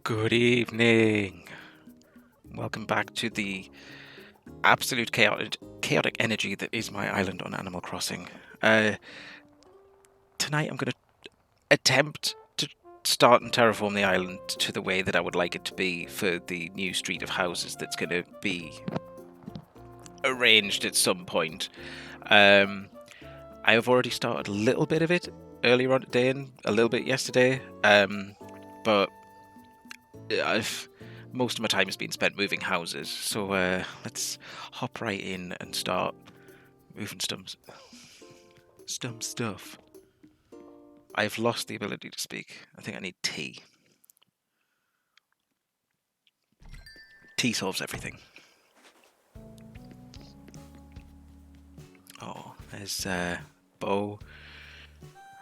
Good evening. Welcome back to the absolute chaotic energy that is my island on Animal Crossing. Tonight I'm going to attempt to start and terraform the island to the way that I would like it to be for the new street of houses that's going to be arranged at some point. I have already started a little bit of it earlier on today and a little bit yesterday, but most of my time has been spent moving houses, so let's hop right in and start moving stuff. I've lost the ability to speak. I think I need tea. Tea solves everything. Oh, there's Bo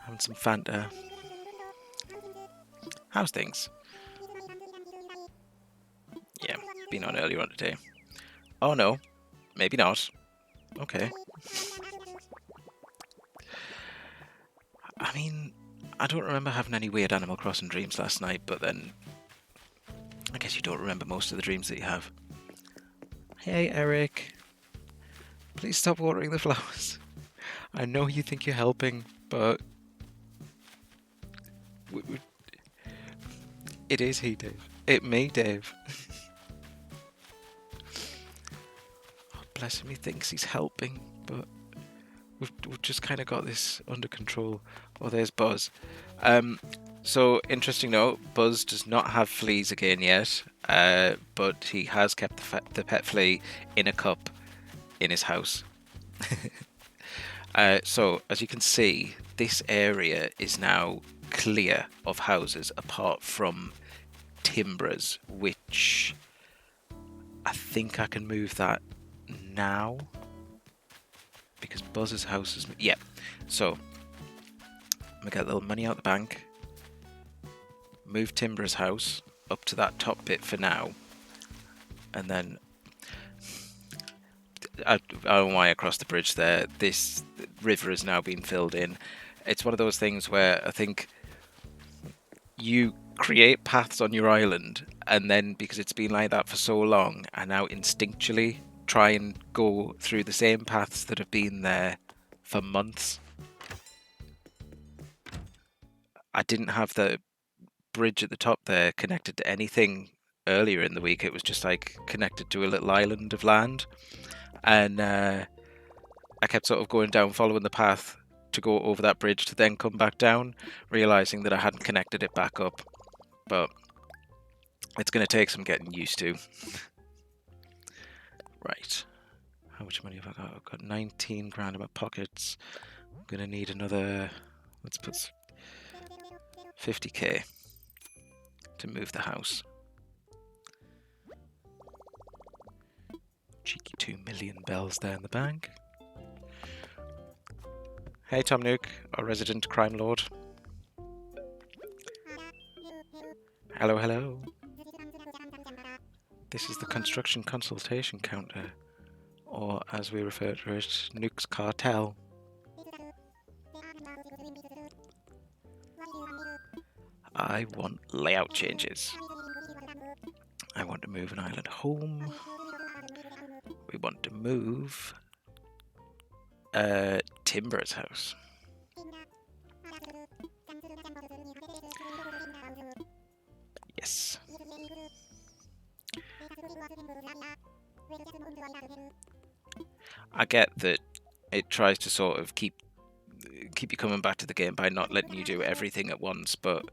having some Fanta. How's things? Yeah, been on earlier on today. Oh no, maybe not. Okay. I mean, I don't remember having any weird Animal Crossing dreams last night, but then I guess you don't remember most of the dreams that you have. Hey, Eric. Please stop watering the flowers. I know you think you're helping, but it is he, Dave. It me, Dave. Oh, bless him, he thinks he's helping, but we've just kind of got this under control. Oh, there's Buzz. So, interesting note, Buzz does not have fleas again yet, but he has kept the pet flea in a cup in his house. So, as you can see, this area is now clear of houses apart from Timbrers, which I think I can move that now because Buzz's house is... Yeah, so I'm going to get a little money out the bank, move Timbrer's house up to that top bit for now, and then I don't know why I crossed the bridge there. This river is now being filled in. It's one of those things where I think you create paths on your island, and then because it's been like that for so long, I now instinctually try and go through the same paths that have been there for months. I didn't have the bridge at the top there connected to anything earlier in the week. It was just like connected to a little island of land, and I kept sort of going down, following the path to go over that bridge to then come back down, realizing that I hadn't connected it back up. But it's going to take some getting used to. Right. How much money have I got? I've got 19 grand in my pockets. I'm going to need another, let's put 50k to move the house. Cheeky 2 million bells there in the bank. Hey Tom Nook, our resident crime lord. Hello, hello. This is the construction consultation counter, or as we refer to it, Nook's cartel. I want layout changes. I want to move an island home. We want to move Timber's house. Yes. I get that it tries to sort of keep you coming back to the game by not letting you do everything at once, but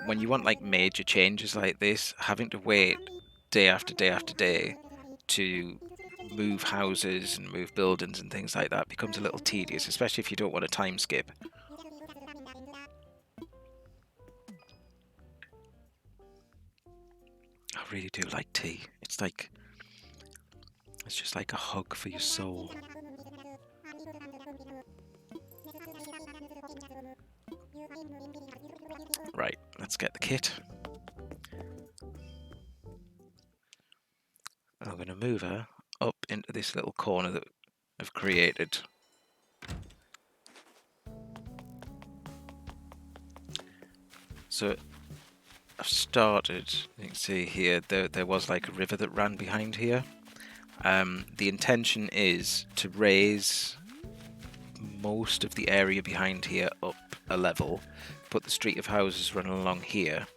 when you want like major changes like this, having to wait day after day after day to move houses and move buildings and things like that becomes a little tedious, especially if you don't want a time skip. I really do like tea. It's just like a hug for your soul. Right, let's get the kit. I'm going to move her up into this little corner that I've created. So I've started. You can see here there was like a river that ran behind here. The intention is to raise most of the area behind here up a level, put the street of houses running along here,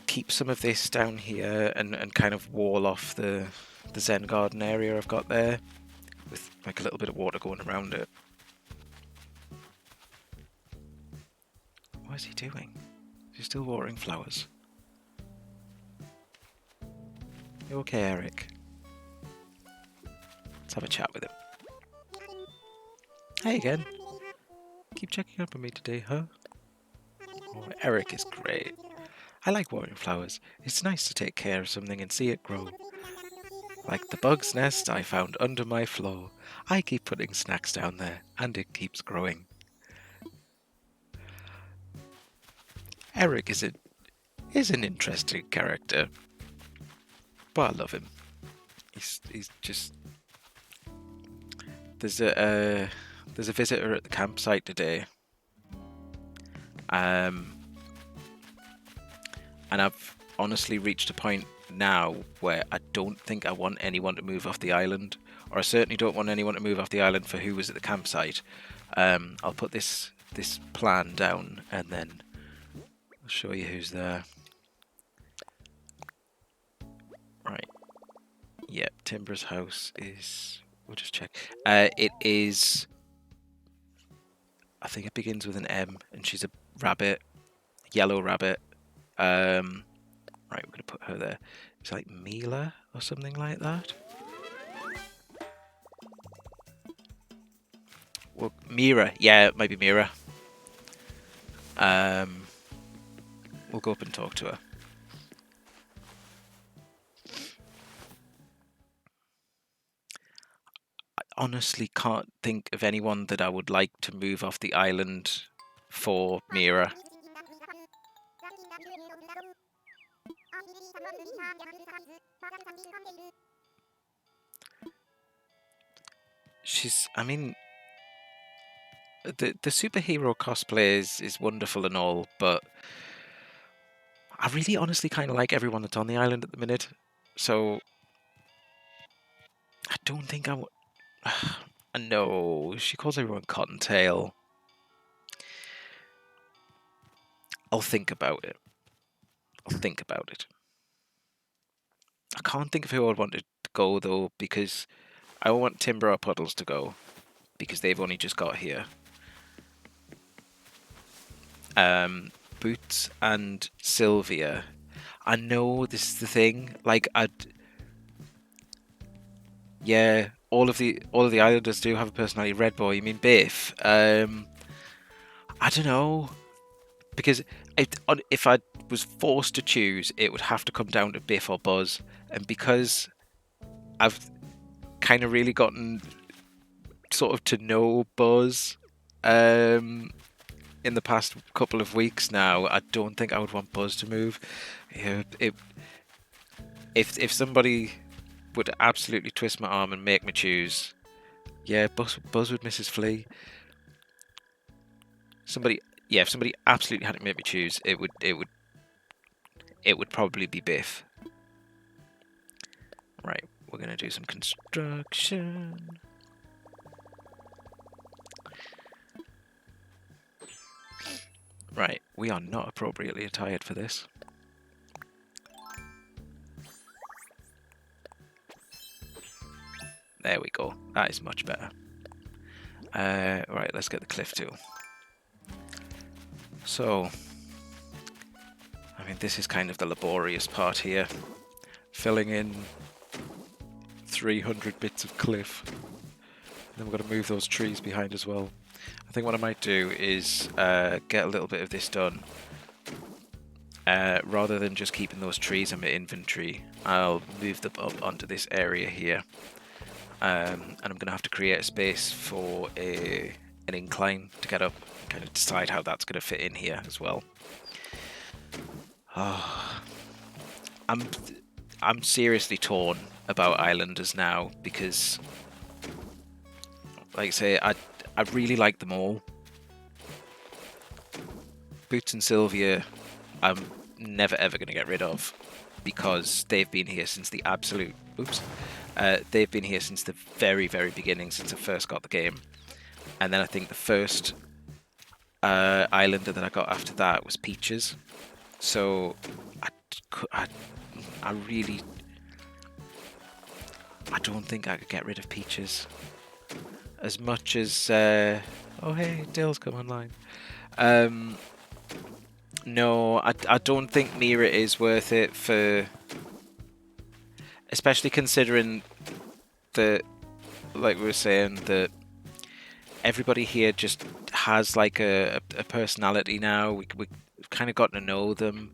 keep some of this down here, and kind of wall off the Zen garden area I've got there, with like a little bit of water going around it. What is he doing? Is he still watering flowers? You okay, Eric? Let's have a chat with him. Hey again. Keep checking up on me today, huh? Oh, Eric is great. I like watering flowers. It's nice to take care of something and see it grow. Like the bug's nest I found under my floor. I keep putting snacks down there, and it keeps growing. Eric is an interesting character, but I love him. He's just... There's a visitor at the campsite today. And I've honestly reached a point now where I don't think I want anyone to move off the island, or I certainly don't want anyone to move off the island for who was at the campsite. I'll put this plan down and then I'll show you who's there. Right. Yep, Timber's house is... We'll just check. It is... I think it begins with an M, and she's a rabbit, yellow rabbit. Right, we're going to put her there. It's like Mila or something like that. Well, Mira. Yeah, it might be Mira. We'll go up and talk to her. I honestly can't think of anyone that I would like to move off the island for Mira. I mean, the superhero cosplay is wonderful and all, but I really honestly kind of like everyone that's on the island at the minute. So I don't think I would... No, she calls everyone Cottontail. I'll think about it. I can't think of who I'd want to go, though, because I want Timber or Puddles to go, because they've only just got here. Boots and Sylvia. I know this is the thing. Like, yeah, all of the islanders do have a personality. Red Boy, you mean Biff? I don't know, because if I was forced to choose, it would have to come down to Biff or Buzz, and because I've kind of really gotten sort of to know Buzz in the past couple of weeks now, I don't think I would want Buzz to move. If somebody would absolutely twist my arm and make me choose, yeah, Buzz would Mrs. Flea. If somebody absolutely had to make me choose, it would probably be Biff. Right, we're gonna do some construction. Right, we are not appropriately attired for this. There we go. That is much better. Right, let's get the cliff tool. So, I mean, this is kind of the laborious part here. Filling in 300 bits of cliff. And then we've got to move those trees behind as well. I think what I might do is get a little bit of this done. Rather than just keeping those trees in my inventory, I'll move them up onto this area here. And I'm going to have to create a space for an incline to get up, and kind of decide how that's going to fit in here as well. Oh, I'm seriously torn about Islanders now, because, like I say, I really like them all, Boots and Sylvia, I'm never ever going to get rid of because they've been here since the absolute. Oops. They've been here since the very, very beginning, since I first got the game. And then I think the first islander that I got after that was Peaches. So I really, I don't think I could get rid of Peaches. As much as, oh hey, Dale's come online. No, I don't think Mira is worth it for, especially considering that, like we were saying, that everybody here just has like a personality now. We've kind of gotten to know them.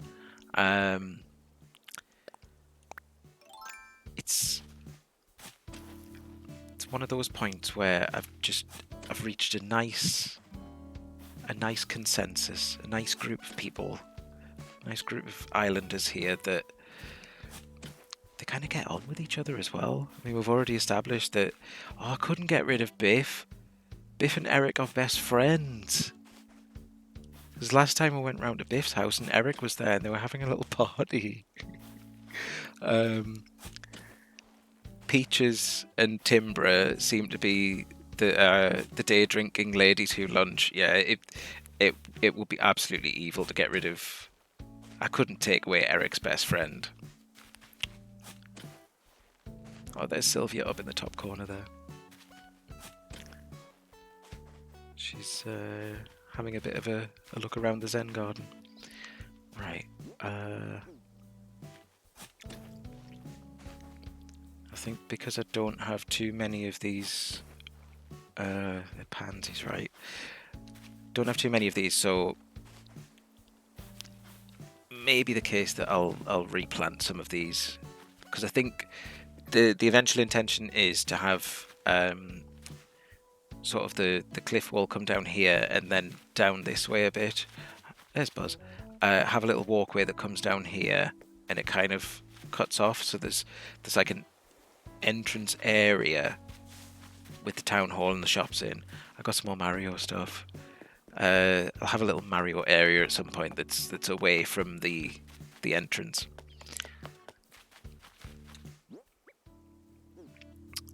It's one of those points where I've reached a nice consensus, a nice group of people, a nice group of islanders here that they kind of get on with each other as well. I mean, we've already established that. Oh, I couldn't get rid of Biff. Biff and Eric are best friends. Because last time I went round to Biff's house and Eric was there and they were having a little party. Peaches and Timbra seem to be the day drinking ladies who lunch. Yeah, it would be absolutely evil to get rid of. I couldn't take away Eric's best friend. Oh, there's Sylvia up in the top corner there. She's having a bit of a look around the Zen garden. Right. I think because I don't have too many of these pansies, right? Don't have too many of these, so maybe the case that I'll replant some of these, because I think the eventual intention is to have sort of the cliff wall come down here and then down this way a bit. There's Buzz. Have a little walkway that comes down here and it kind of cuts off, so there's like an entrance area with the town hall and the shops in. I got some more Mario stuff. I'll have a little Mario area at some point that's away from the entrance.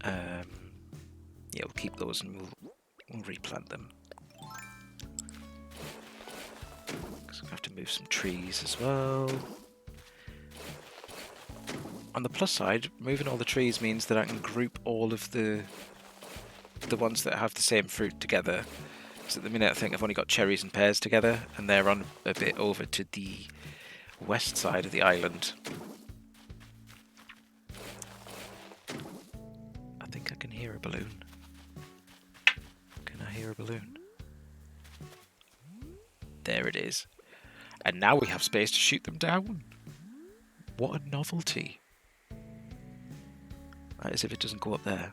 Yeah, we'll keep those and we'll replant them. Because I have to move some trees as well. On the plus side, moving all the trees means that I can group all of the ones that have the same fruit together. So at the minute I think I've only got cherries and pears together, and they're on a bit over to the west side of the island. I think I can hear a balloon. Can I hear a balloon? There it is. And now we have space to shoot them down. What a novelty. As if it doesn't go up there.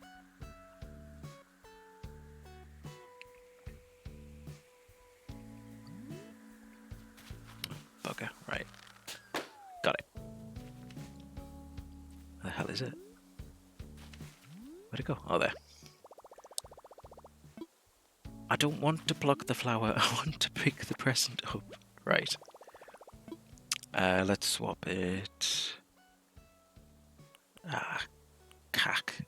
Bugger, right. Got it. Where the hell is it? Where'd it go? Oh, there. I don't want to pluck the flower, I want to pick the present up. Right. Let's swap it. Cack.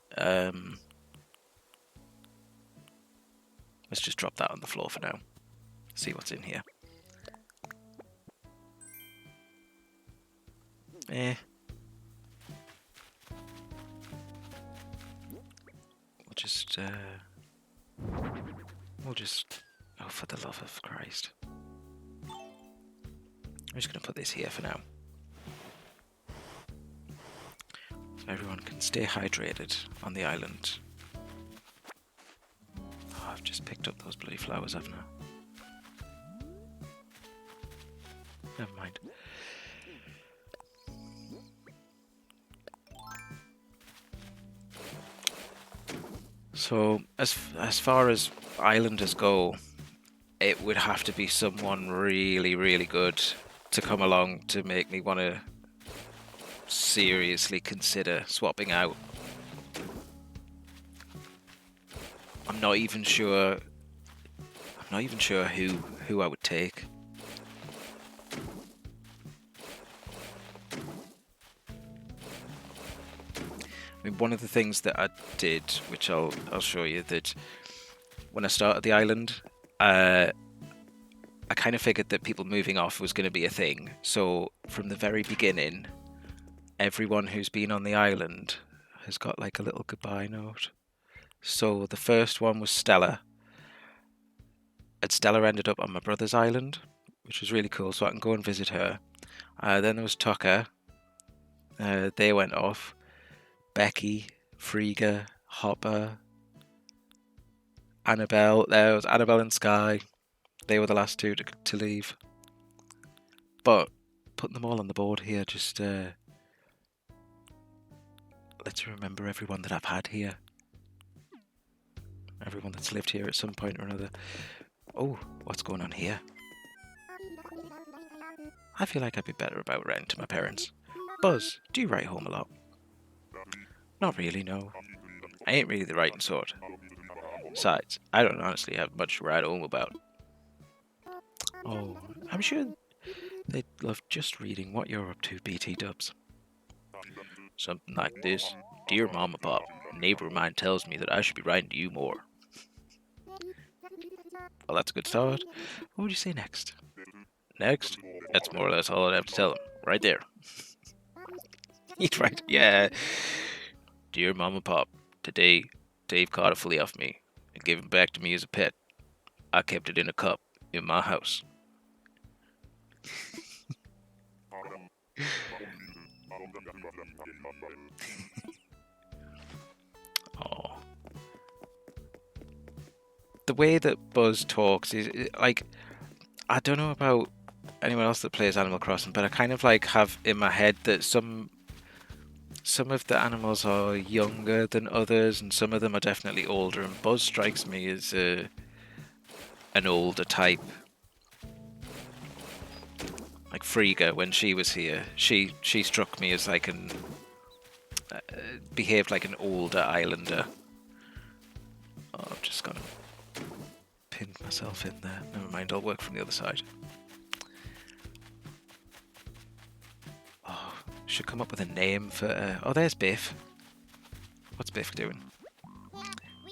Let's just drop that on the floor for now. See what's in here. We'll just, oh, for the love of Christ. I'm just going to put this here for now. So everyone can stay hydrated on the island. Oh, I've just picked up those bloody flowers, haven't I? Never mind. So, as far as islanders go, it would have to be someone really, really good to come along to make me want to seriously consider swapping out. I'm not even sure who I would take. mean, one of the things that I did, which I'll show you, that when I started the island, I kind of figured that people moving off was going to be a thing. So from the very beginning, everyone who's been on the island has got like a little goodbye note. So the first one was Stella, and Stella ended up on my brother's island, which was really cool, so I can go and visit her. Then there was Tucker. They went off. Becky, Frigga, Hopper, Annabelle. There was Annabelle and Sky. They were the last two to leave. But putting them all on the board here just lets me remember everyone that I've had here. Everyone that's lived here at some point or another. Oh, what's going on here? I feel like I'd be better about writing to my parents. Buzz, do you write home a lot? Not really, no. I ain't really the writing sort. Besides, I don't honestly have much to write home about. Oh, I'm sure they'd love just reading what you're up to, BT Dubs. Something like this. Dear Mama Pop, a neighbor of mine tells me that I should be writing to you more. Well, that's a good start. What would you say next? Next? That's more or less all I'd have to tell him. Right there. He's right. Yeah. Dear Mama Pop, today Dave caught a flea off me and gave him back to me as a pet. I kept it in a cup in my house. Oh. The way that Buzz talks is like, I don't know about anyone else that plays Animal Crossing, but I kind of like have in my head that some of the animals are younger than others, and some of them are definitely older. And Buzz strikes me as an older type. Like Frigga, when she was here, she struck me as like an behaved like an older islander. Oh, I'm just gonna pin myself in there. Never mind, I'll work from the other side. Oh, should come up with a name for. Oh, there's Biff. What's Biff doing?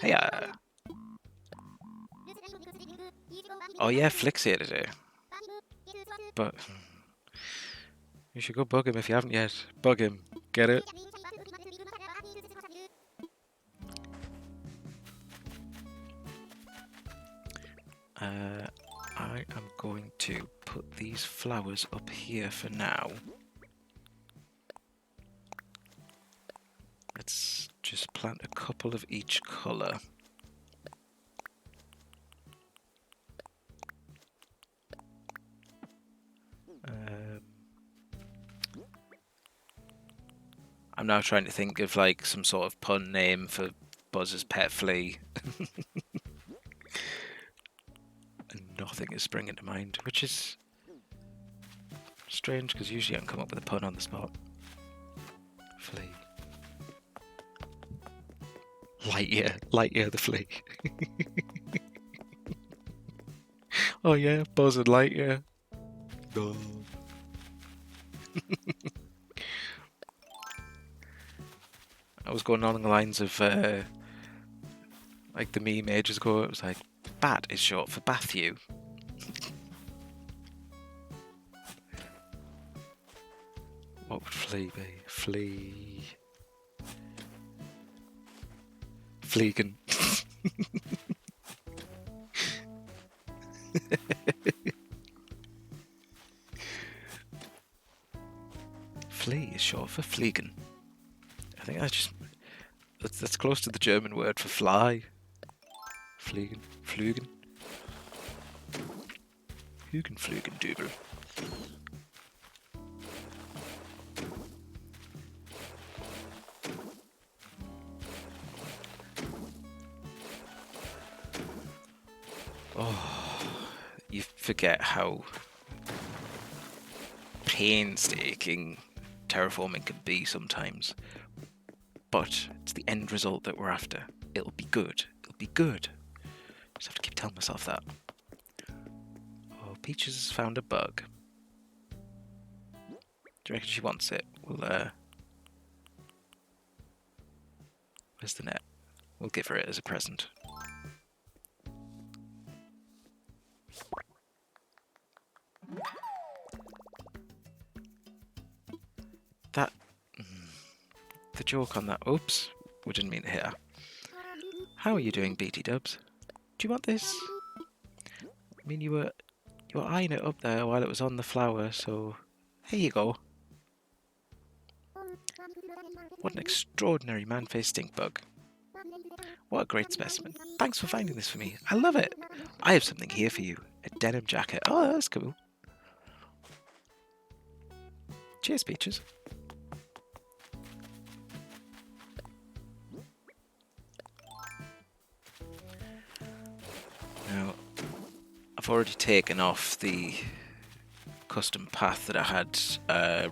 Hey, oh yeah, Flick's here today. But you should go bug him if you haven't yet. Bug him. Get it? I am going to put these flowers up here for now. Let's just plant a couple of each colour. I'm now trying to think of like some sort of pun name for Buzz's pet flea. And nothing is springing to mind, which is strange because usually I can come up with a pun on the spot. Flea. Lightyear the flea. Oh yeah, Buzz and Lightyear. No. I was going on the lines of like the meme ages ago. It was like, Bat is short for Bathew. What would flea be? Fleegan. Flea is short for Fleegan. I think that's close to the German word for fly. Fliegen, Flügen. Hügenflügen, Dübel. Oh, you forget how painstaking terraforming can be sometimes. But it's the end result that we're after. It'll be good. It'll be good. Just have to keep telling myself that. Oh, Peaches has found a bug. Do you reckon she wants it? Well, Where's the net? We'll give her it as a present. That... the joke on that... Oops. We didn't mean to hit her. How are you doing, BT Dubs? Do you want this? I mean, you were eyeing it up there while it was on the flower, so... Here you go. What an extraordinary man-faced stink bug. What a great specimen. Thanks for finding this for me. I love it. I have something here for you. A denim jacket. Oh, that's cool. Cheers, Peaches. Now, I've already taken off the custom path that I had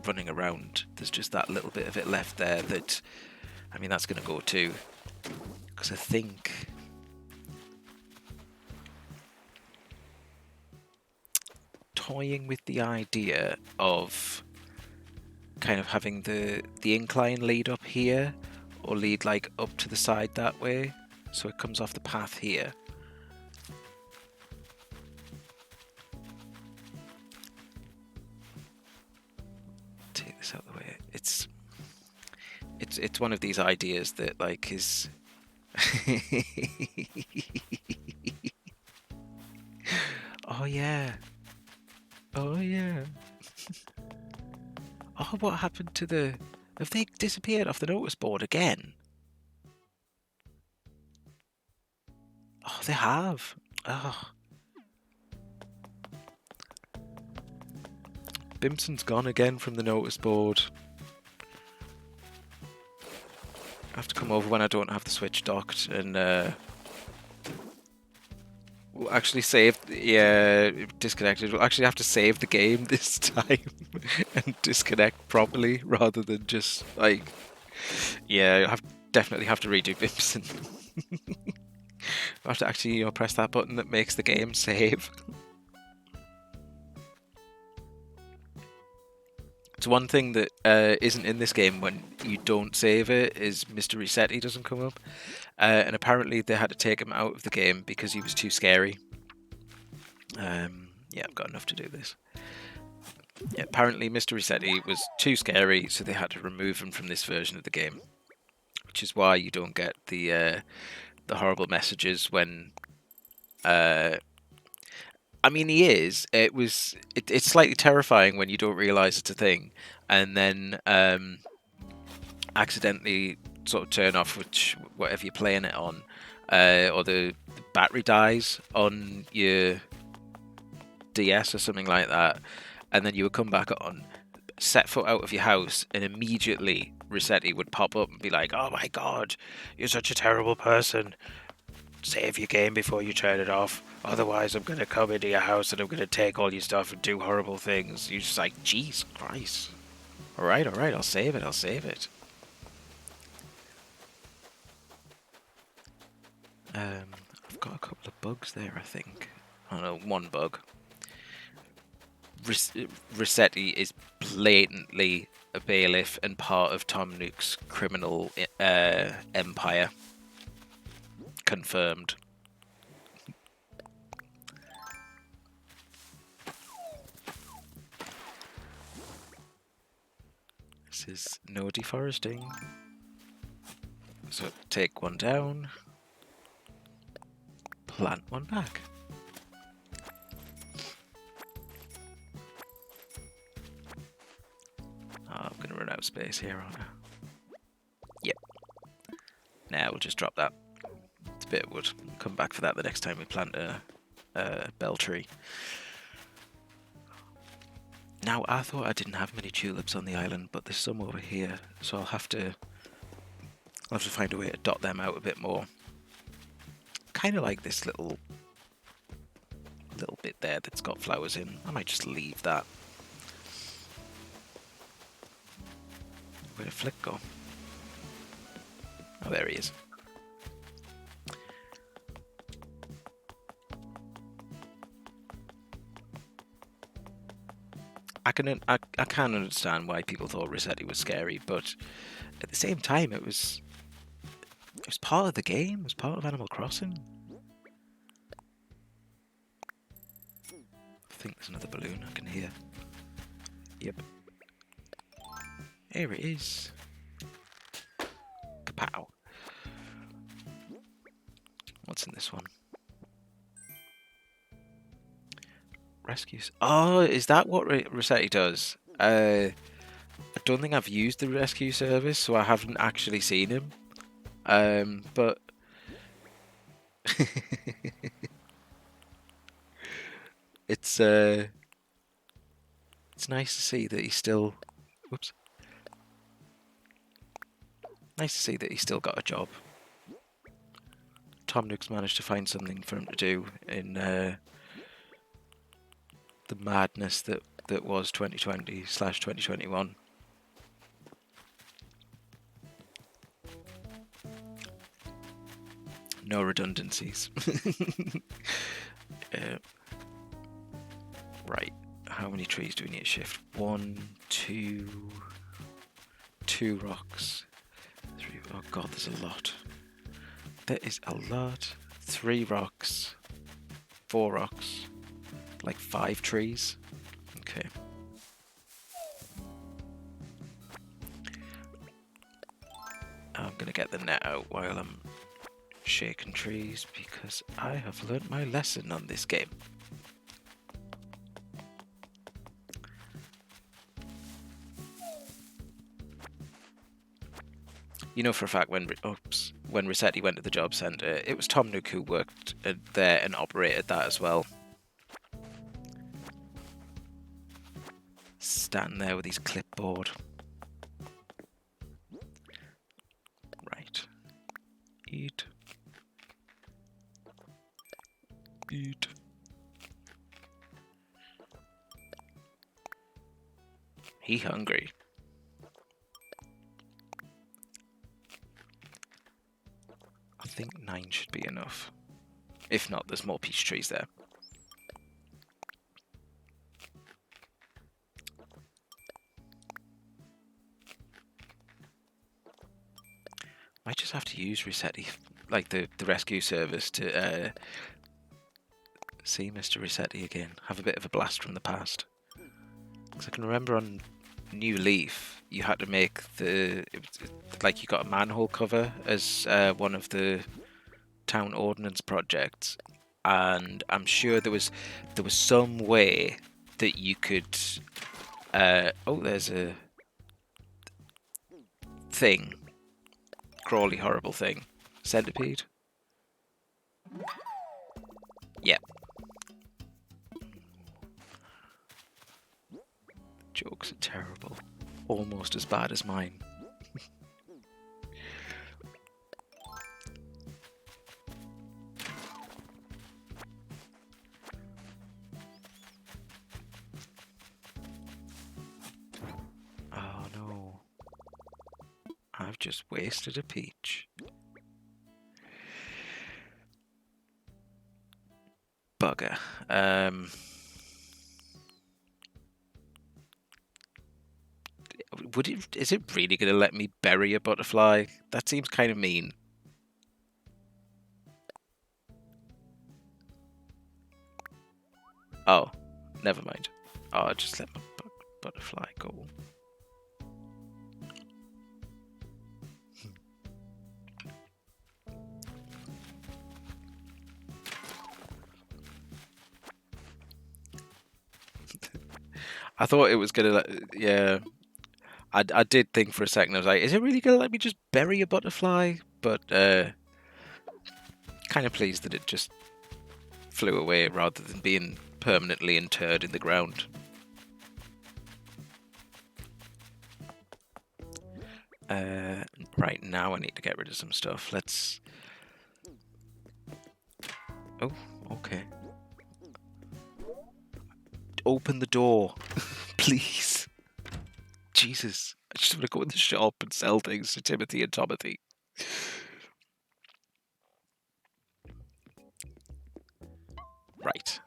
running around. There's just that little bit of it left there that, I mean, that's going to go too. Because I think... toying with the idea of kind of having the incline lead up here, or lead like up to the side that way, so it comes off the path here. Take this out of the way. It's one of these ideas that like is oh yeah. Oh yeah. Oh, what happened to the... Have they disappeared off the notice board again? Oh, they have. Oh. Bimson's gone again from the notice board. I have to come over when I don't have the Switch docked and we'll actually save... Yeah, disconnected. We'll actually have to save the game this time and disconnect properly rather than just, like... Yeah, definitely have to redo Bimson. I have to actually press that button that makes the game save. It's one thing that isn't in this game when you don't save it is Mr. Resetti doesn't come up. And apparently they had to take him out of the game because he was too scary. Yeah, I've got enough to do this. Yeah, apparently Mr. Resetti was too scary, so they had to remove him from this version of the game. Which is why you don't get the horrible messages when... I mean, he is. It's slightly terrifying when you don't realise it's a thing, and then accidentally sort of turn off whatever you're playing it on, or the battery dies on your DS or something like that, and then you would come back on, set foot out of your house, and immediately Resetti would pop up and be like, "Oh my God, you're such a terrible person. Save your game before you turn it off. Otherwise, I'm going to come into your house and I'm going to take all your stuff and do horrible things." You're just like, "Jeez Christ. Alright, I'll save it, I've got a couple of bugs there, I think. I don't know, one bug. Resetti is blatantly a bailiff and part of Tom Nook's criminal empire. Confirmed. This is no deforesting. So take one down, plant one back. Oh, I'm going to run out of space here, aren't I? Yep. Now we'll just drop that. It's a bit of wood. Come back for that the next time we plant a bell tree. Now, I thought I didn't have many tulips on the island, but there's some over here, so I'll have to find a way to dot them out a bit more. Kind of like this little bit there that's got flowers in. I might just leave that. Where'd Flick go? Oh, there he is. I can understand why people thought Resetti was scary, but at the same time, it was It was part of the game. It was part of Animal Crossing. I think there's another balloon I can hear. Yep. Here it is. Kapow. What's in this one? Rescues. Oh, is that what Rossetti does? I don't think I've used the rescue service, so I haven't actually seen him. But it's nice to see that he's still. Whoops. Nice to see that he's still got a job. Tom Nook's managed to find something for him to do in the madness that was 2020/2021. No redundancies. Right. How many trees do we need to shift? 1, 2, 2 rocks. 3. Oh god, there's a lot. There is a lot. 3 rocks. 4 rocks. Like 5 trees. Okay. I'm gonna get the net out while I'm shaking trees because I have learnt my lesson on this game. You know for a fact when Rossetti went to the job centre, it was Tom Nook who worked there and operated that as well. Standing there with his clipboard. Right. Eat. Eat. He hungry. I think 9 should be enough. If not, there's more peach trees there. Might just have to use Rossetti, like the rescue service, to see Mr. Rossetti again. Have a bit of a blast from the past. Because I can remember on New Leaf, you had to make like you got a manhole cover as one of the town ordnance projects, and I'm sure there was some way that you could. Oh, there's a thing. Crawly, horrible thing. Centipede? Yeah. Jokes are terrible. Almost as bad as mine. Oh no. I've just wasted a peach. Bugger. Is it really going to let me bury a butterfly? That seems kind of mean. Oh, never mind. Oh, I'll just let my butterfly go. I thought it was gonna, yeah. I did think for a second. I was like, is it really gonna let me just bury a butterfly? But kind of pleased that it just flew away rather than being permanently interred in the ground. Right now, I need to get rid of some stuff. Let's. Oh, okay. Open the door, please. Jesus, I just want to go in the shop and sell things to Timothy and Tomothy. Right.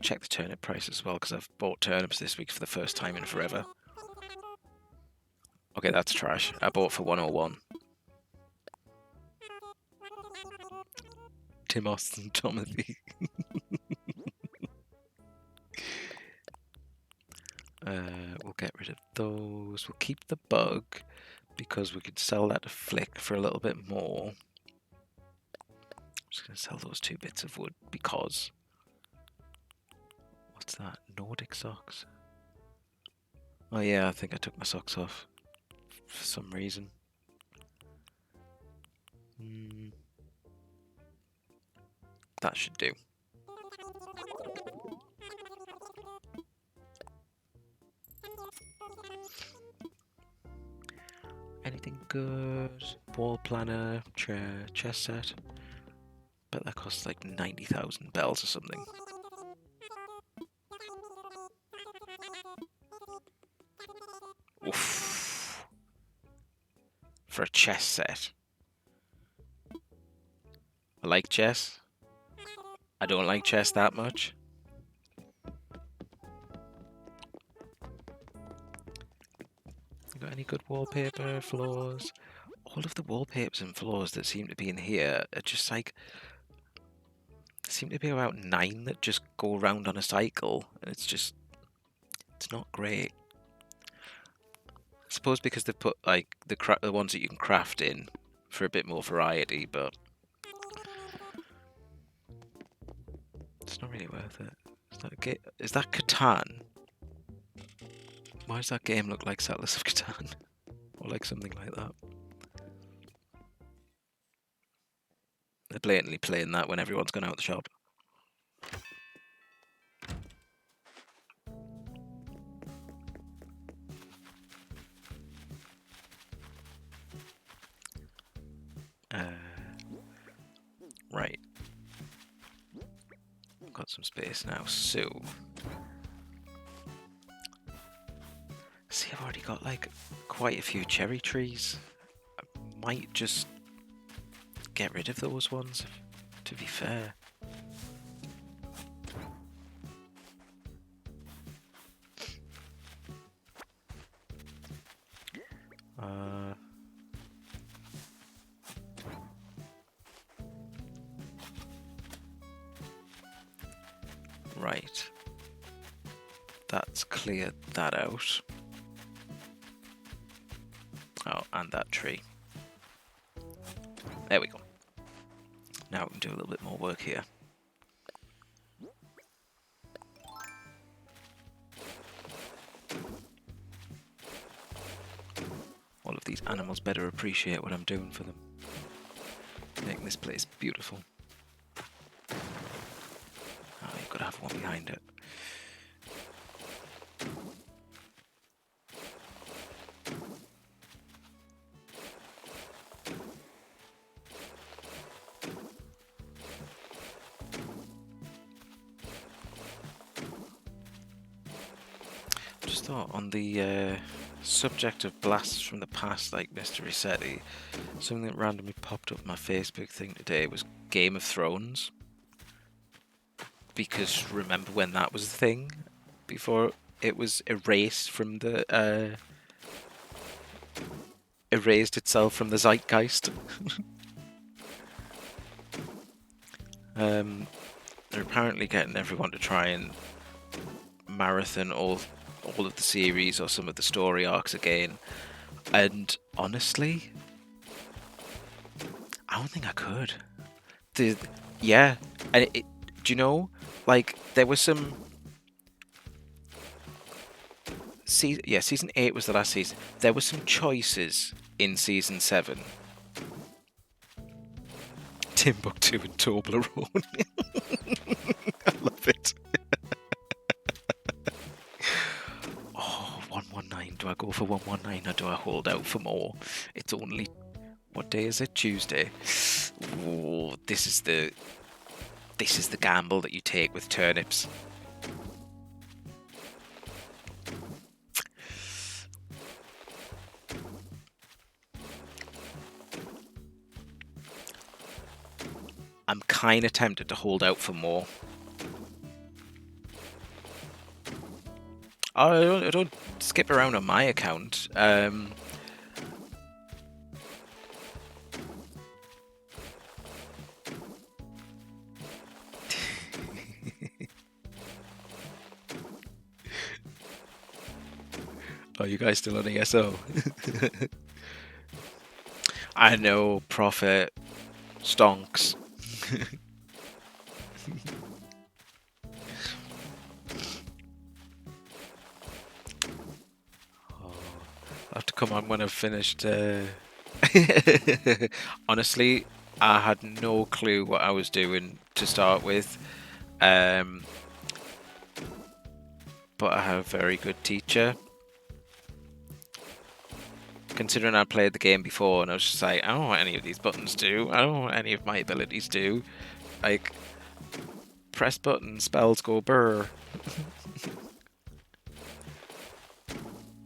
Check the turnip price as well, because I've bought turnips this week for the first time in forever. Okay, that's trash. I bought for 101. Timos and Timothy. We'll get rid of those. We'll keep the bug because we could sell that to Flick for a little bit more. I'm just going to sell those 2 bits of wood because... What's that? Nordic socks? Oh yeah, I think I took my socks off for some reason. That should do. Anything good? Wall planner, chair, chess set. Bet that costs like 90,000 bells or something. Oof. For a chess set. I like chess. I don't like chess that much. Got any good wallpaper, floors? All of the wallpapers and floors that seem to be in here are just like... seem to be about 9 that just go around on a cycle. And it's just... it's not great. I suppose because they've put like the ones that you can craft in for a bit more variety, but... it's not really worth it. Is that Catan? Why does that game look like Settlers of Catan? Or like something like that? They're blatantly playing that when everyone's gone out the shop. Right. Got some space now, so... see, I've already got like quite a few cherry trees. I might just get rid of those ones, to be fair. Right. That's cleared that out. Oh, and that tree. There we go. Now we can do a little bit more work here. All of these animals better appreciate what I'm doing for them. Making this place beautiful. Oh, you've got to have one behind it. Just thought on the subject of blasts from the past, like Mr. Resetti, something that randomly popped up on my Facebook thing today was Game of Thrones. Because remember when that was the thing? Before it was erased from the... erased itself from the zeitgeist. They're apparently getting everyone to try and marathon all of the series or some of the story arcs again. And honestly, I don't think I could. Yeah, and do you know, like, there was some... Season 8 was the last season. There were some choices in Season 7. Timbuktu and Toblerone. I love it. Oh, 119. Do I go for 119 or do I hold out for more? It's only... what day is it? Tuesday. Oh, this is the gamble that you take with turnips. I'm kind of tempted to hold out for more. I don't skip around on my account. Are you guys still on ESO? I know, Prophet. Stonks. Oh, I'll have to come on when I've finished. Honestly, I had no clue what I was doing to start with. But I have a very good teacher. Considering I played the game before and I was just like, I don't know what any of these buttons do. I don't know what any of my abilities do. Like, press button, spells go burr.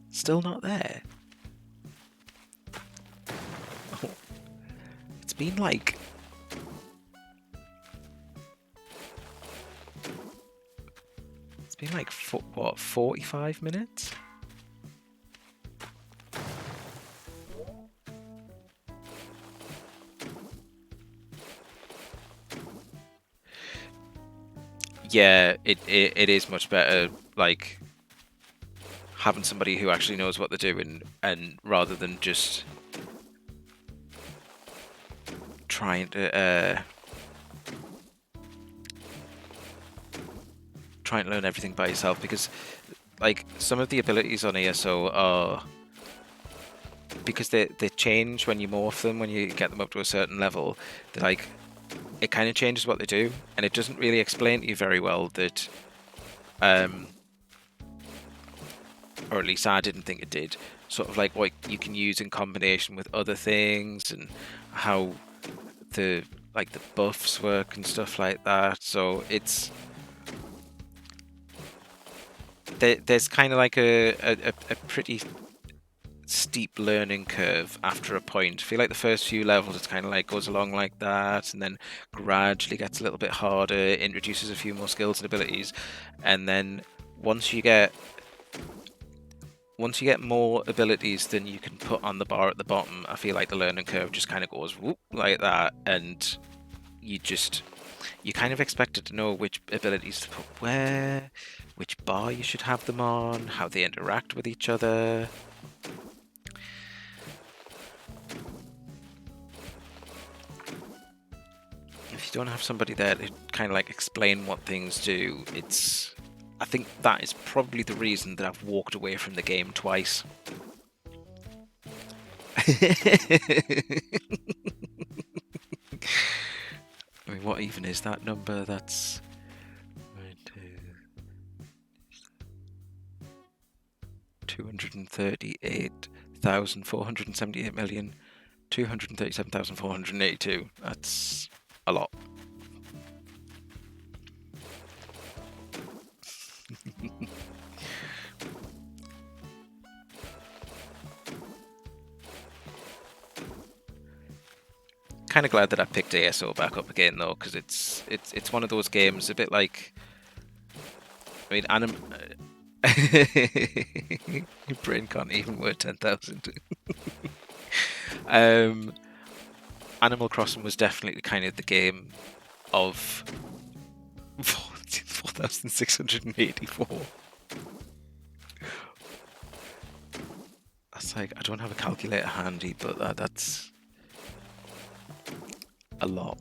Still not there. Oh, it's been like... It's been like, what, 45 minutes? Yeah, it is much better, like, having somebody who actually knows what they're doing, and rather than just trying to learn everything by yourself, because like some of the abilities on ESO are, because they change when you morph them, when you get them up to a certain level, they're like, it kind of changes what they do, and it doesn't really explain to you very well that or at least I didn't think it did, sort of like what you can use in combination with other things, and how the buffs work and stuff like that. So it's there's kind of like a pretty steep learning curve after a point. I feel like the first few levels it's kind of like goes along like that, and then gradually gets a little bit harder, introduces a few more skills and abilities, and then once you get more abilities than you can put on the bar at the bottom, I feel like the learning curve just kind of goes whoop like that, and you kind of expected to know which abilities to put where, which bar you should have them on, how they interact with each other. If you don't have somebody there to kind of like explain what things do, I think that is probably the reason that I've walked away from the game twice. I mean, what even is that number? That's 238,478,237,482. That's a lot. Kind of glad that I picked ASO back up again though, because it's one of those games a bit like, I mean, your brain can't even work 10,000. Animal Crossing was definitely kind of the game of 4,684. That's like, I don't have a calculator handy, but that's a lot.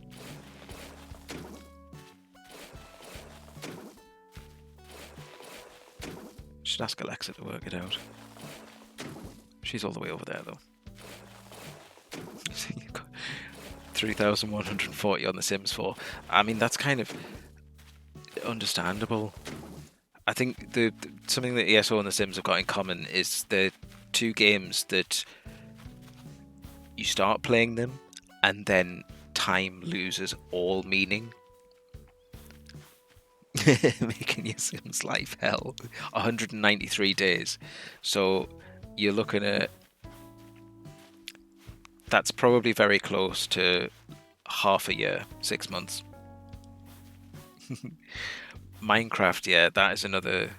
Should ask Alexa to work it out. She's all the way over there though. 3,140 on The Sims 4. I mean, that's kind of understandable. I think something that ESO and The Sims have got in common is the two games that you start playing them and then time loses all meaning. Making your Sims life hell. 193 days. So you're looking at, that's probably very close to half a year, 6 months. Minecraft, yeah, that is another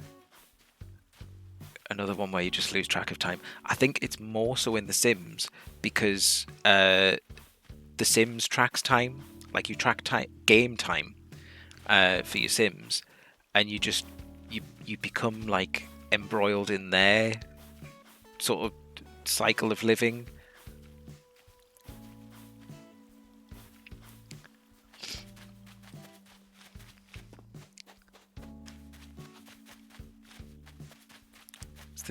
one where you just lose track of time. I think it's more so in The Sims because The Sims tracks time, like you track game time for your Sims, and you become like embroiled in there sort of cycle of living. It's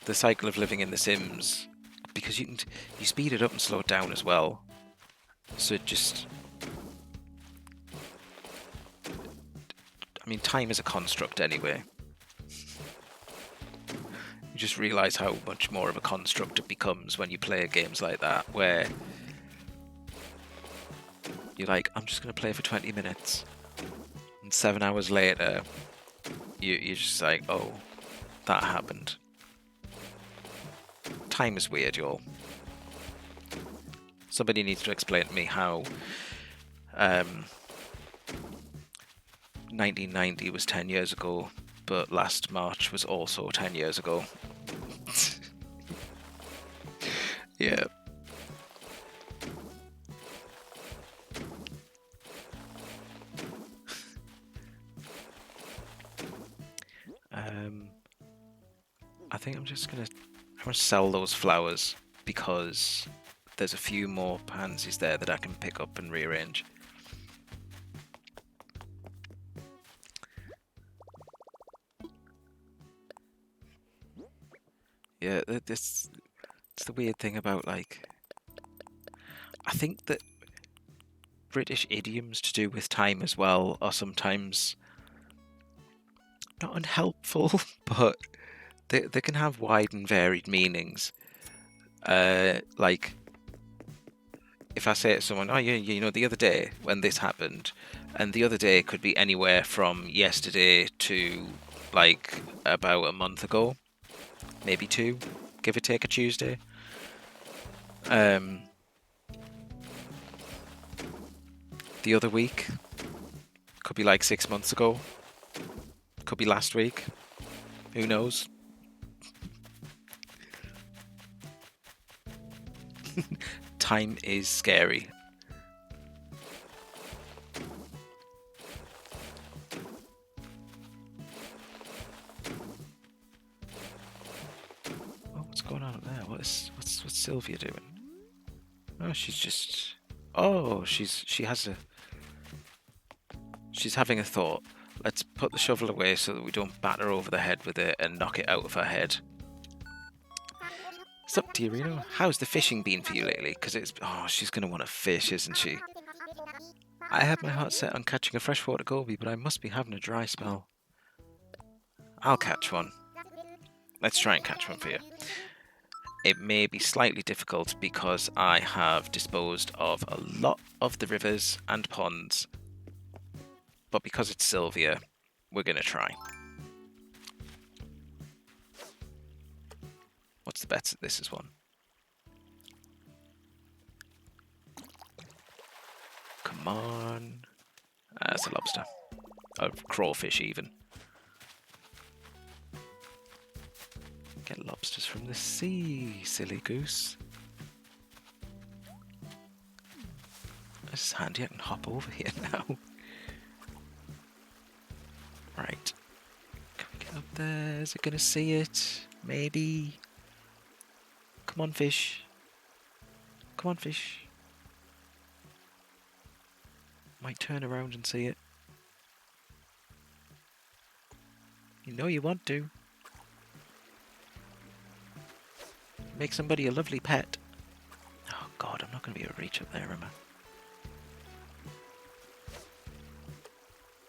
the cycle of living in The Sims, because you speed it up and slow it down as well. So it just, I mean, time is a construct anyway. You just realise how much more of a construct it becomes when you play games like that, where you're like, I'm just going to play for 20 minutes. And 7 hours later, you're just like, oh, that happened. Time is weird, y'all. Somebody needs to explain to me how 1990 was 10 years ago, but last March was also 10 years ago. Yeah. I think I'm gonna sell those flowers because there's a few more pansies there that I can pick up and rearrange. Yeah, it's the weird thing about, like, I think that British idioms to do with time as well are sometimes not unhelpful, but they can have wide and varied meanings. Like, if I say to someone, oh, yeah, you know, the other day when this happened, and the other day could be anywhere from yesterday to, like, about a month ago, maybe 2, give or take a Tuesday. The other week could be like 6 months ago, could be last week, who knows? Time is scary. Oh, what's going on up there? What's Sylvia doing? Oh, she's just. Oh, she's having a thought. Let's put the shovel away so that we don't batter over the head with it and knock it out of her head. What's up, Tiarino? How's the fishing been for you lately? Because it's... Oh, she's going to want to fish, isn't she? I had my heart set on catching a freshwater goby, but I must be having a dry spell. I'll catch one. Let's try and catch one for you. It may be slightly difficult because I have disposed of a lot of the rivers and ponds, but because it's Sylvia, we're going to try. What's the bets at this is one? Come on. That's a lobster. A crawfish, even. Get lobsters from the sea, silly goose. This is handy, I can hop over here now. Right. Can we get up there? Is it going to see it? Maybe. Come on, fish. Come on, fish. Might turn around and see it. You know you want to. Make somebody a lovely pet. Oh god, I'm not going to be able to reach up there, am I?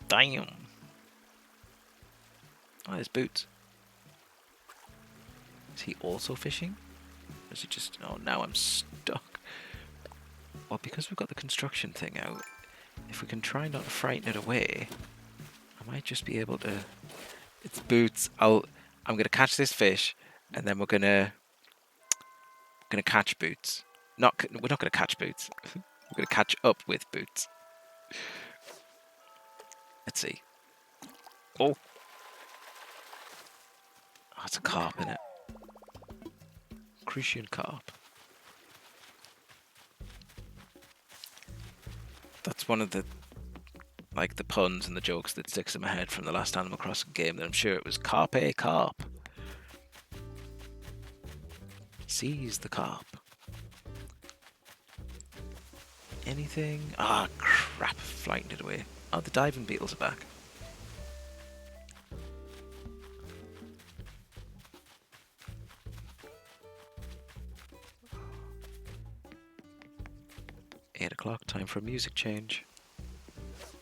Damn. Oh, there's Boots. Is he also fishing? Or is he just... Oh, now I'm stuck. Well, because we've got the construction thing out, if we can try not to frighten it away, I might just be able to... It's Boots. I'm going to catch this fish, and then we're going to catch Boots. We're not going to catch Boots. We're going to catch up with Boots. Let's see. Oh. Oh, it's a carp in it. Crucian carp. That's one of the puns and the jokes that sticks in my head from the last Animal Crossing game, that I'm sure it was carpe carp. Seize the carp. Anything? Ah, crap. Frightened it away. Oh, the diving beetles are back. Eight o'clock, time for a music change.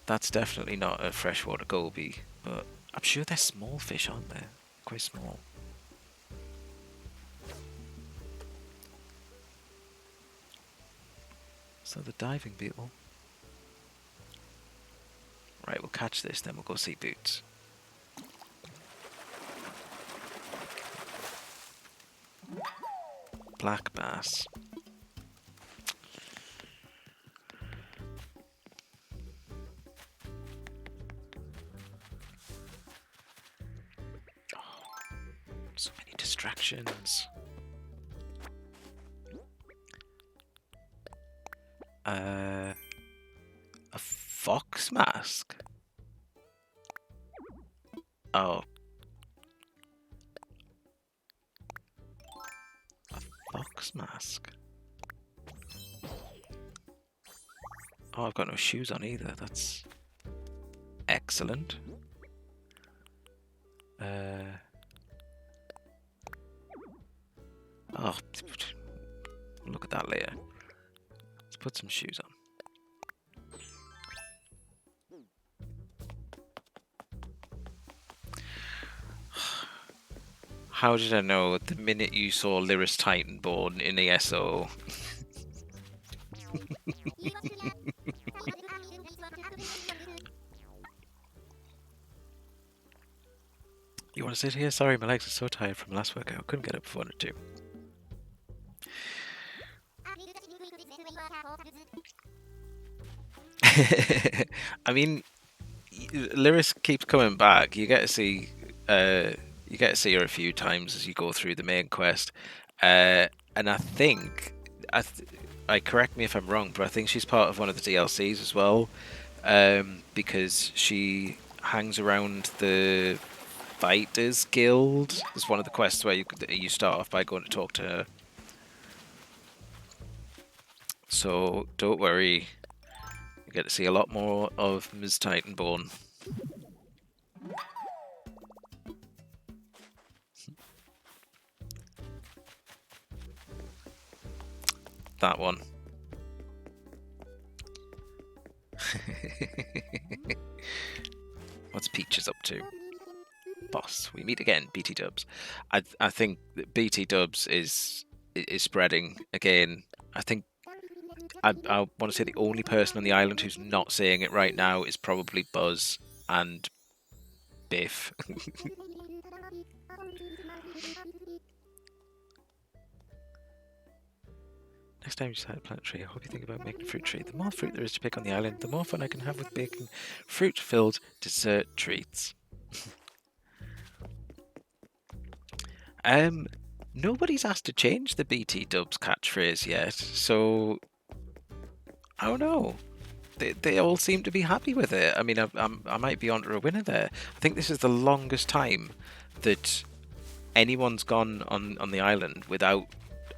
That's definitely not a freshwater goby, but I'm sure they're small fish, aren't they? Quite small. So the diving beetle. Right, we'll catch this, then we'll go see Boots. Black bass. Oh, so many distractions. A fox mask? Oh. A fox mask? Oh, I've got no shoes on either. That's excellent. Oh, look at that later. Let's put some shoes on. How did I know the minute you saw Lyris Titanborn in ESO? You want to sit here? Sorry, my legs are so tired from last workout. I couldn't get up before I wanted to. I mean, Lyris keeps coming back. You get to see her a few times as you go through the main quest, and I think I correct me if I'm wrong, but I think she's part of one of the DLCs as well, because she hangs around the Fighters Guild. It's one of the quests where you start off by going to talk to her. So don't worry, you get to see a lot more of Ms. Titanborn. That one. What's Peaches up to? Boss, we meet again, BT Dubs. I think that BT Dubs is spreading again. I think I want to say the only person on the island who's not saying it right now is probably Buzz and Biff. Next time you decide to plant a tree, I hope you think about making a fruit tree. The more fruit there is to pick on the island, the more fun I can have with baking fruit-filled dessert treats. Nobody's asked to change the BT Dubs catchphrase yet, so I don't know. They all seem to be happy with it. I mean, I might be onto a winner there. I think this is the longest time that anyone's gone on the island without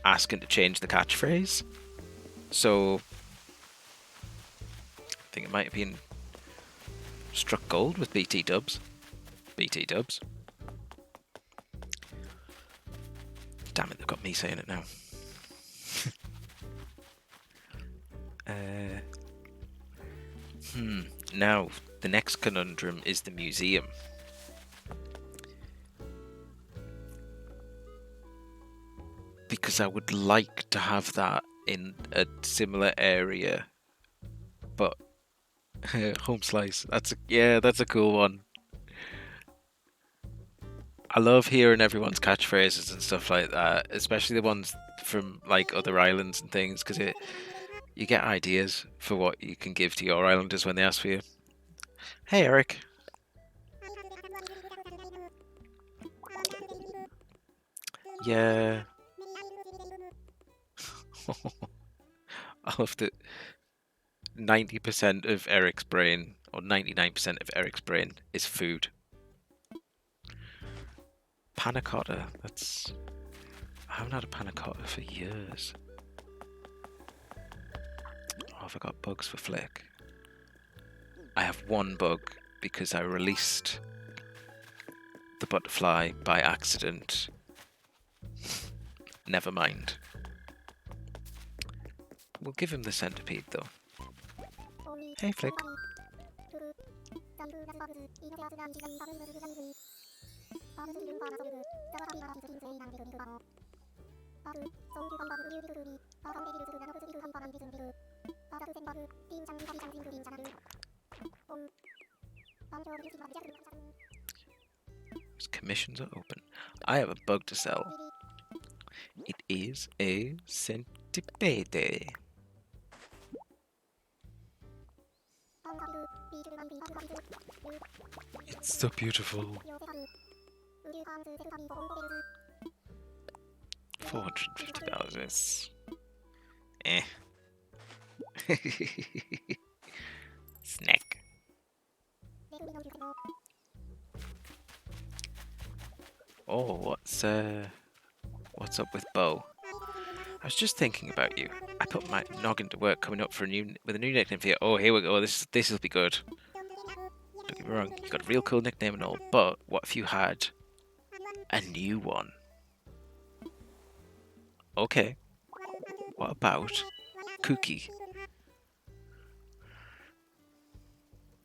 asking to change the catchphrase. So I think it might have been struck gold with BT Dubs. BT Dubs. Damn it, they've got me saying it now. Now, the next conundrum is the museum. Because I would like to have that in a similar area. But home slice, that's a cool one. I love hearing everyone's catchphrases and stuff like that, especially the ones from like other islands and things, because you get ideas for what you can give to your islanders when they ask for you. Hey, Eric. Yeah. I love that 90% of Eric's brain, or 99% of Eric's brain, is food. Panna cotta, that's... haven't had a panna cotta for years. Oh, have I got bugs for Flick? I have one bug because I released the butterfly by accident. Never mind. We'll give him the centipede though. Hey Flick. His commissions are open. I have a bug to sell. It is a centipede. It's so beautiful. 450,000. Eh. Snack. Oh, what's up with Bo? I was just thinking about you. I put my noggin to work coming up with a new nickname for you. Oh, here we go. This will be good. Don't get me wrong, you got a real cool nickname and all, but what if you had a new one? Okay. What about Cookie?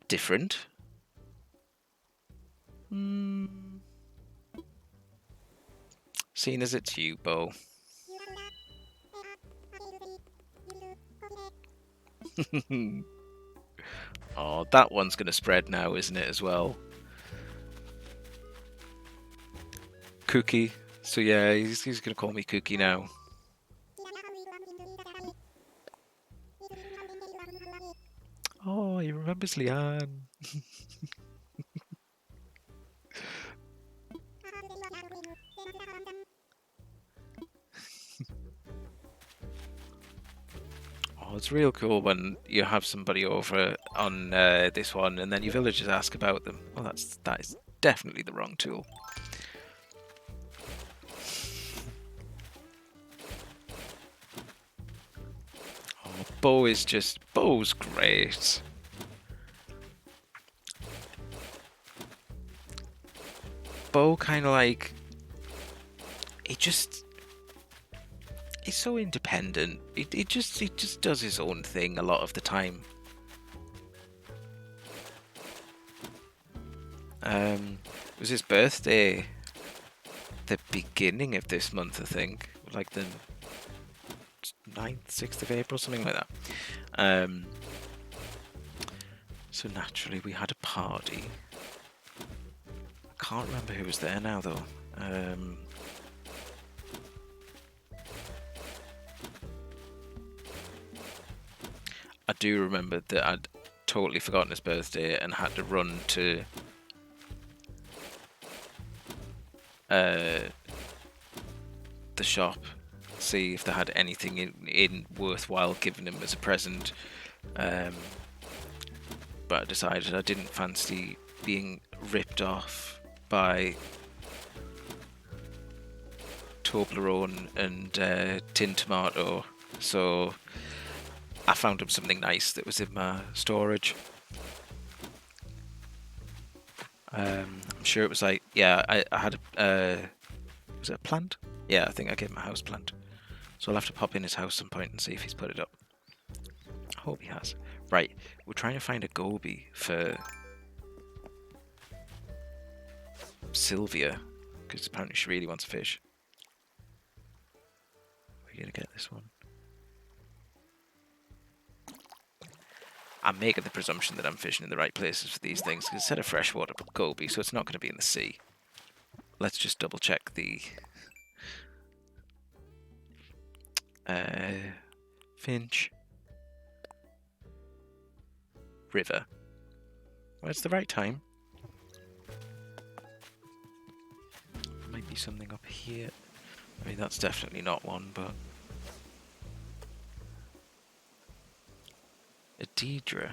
Different? Seeing as it's you, Bo. Oh, that one's going to spread now, isn't it, as well? Cookie. So yeah, he's going to call me Cookie now. Oh, he remembers Leanne. Oh, it's real cool when you have somebody over on this one, and then your villagers ask about them. Well, that is definitely the wrong tool. Oh, Bo's great. Bo kind of like, he's so independent. He just does his own thing a lot of the time. It was his birthday the beginning of this month, I think, like the 9th, 6th of April, something like that. So naturally we had a party. I can't remember who was there now though. I do remember that I'd totally forgotten his birthday and had to run to the shop, see if they had anything in worthwhile giving him as a present. But I decided I didn't fancy being ripped off by Toblerone and Tin Tomato, so I found him something nice that was in my storage. I'm sure it was like, yeah, I had was it a plant? Yeah, I think I gave him a house plant. So I'll have to pop in his house some point and see if he's put it up. I hope he has. Right, we're trying to find a goby for Sylvia, because apparently she really wants a fish. We're gonna get this one. I'm making the presumption that I'm fishing in the right places for these things, because it said a freshwater goby, so it's not going to be in the sea. Let's just double check the Finch River. Well, it's the right time. Might be something up here. I mean, that's definitely not one, but a Deidre.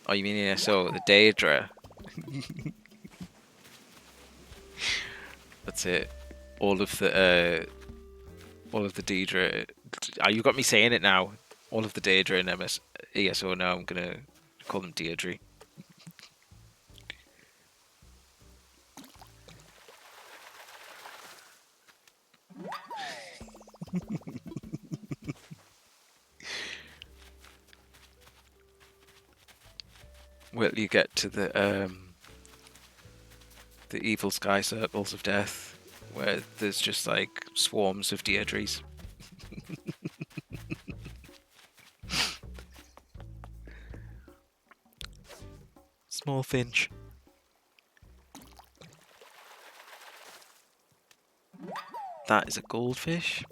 Oh, you mean ESO, the Daedra? That's it. All of the Daedra. You got me saying it now. All of the Daedra and ESO now. I'm gonna call them Deirdre. Wait till you get to the evil sky circles of death, where there's just like swarms of Deirdres. Small finch. That is a goldfish.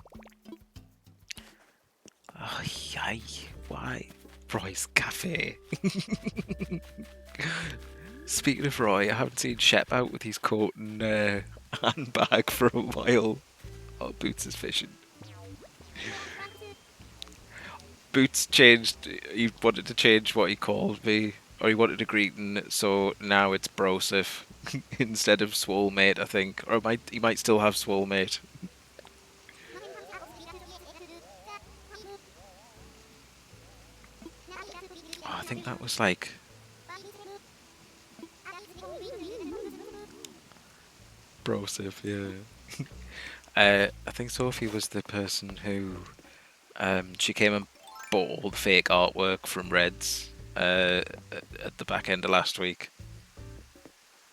Oh, yay. Why? Roy's Cafe. Speaking of Roy, I haven't seen Shep out with his coat and handbag for a while. Oh, Boots is fishing. Boots changed. He wanted to change what he called me, or he wanted a greeting, so now it's Brosif instead of Swolemate, I think. Or he might still have Swolemate. Oh, I think that was like... Brosif, yeah. I think Sophie was the person who... she came and bought all the fake artwork from Reds at the back end of last week.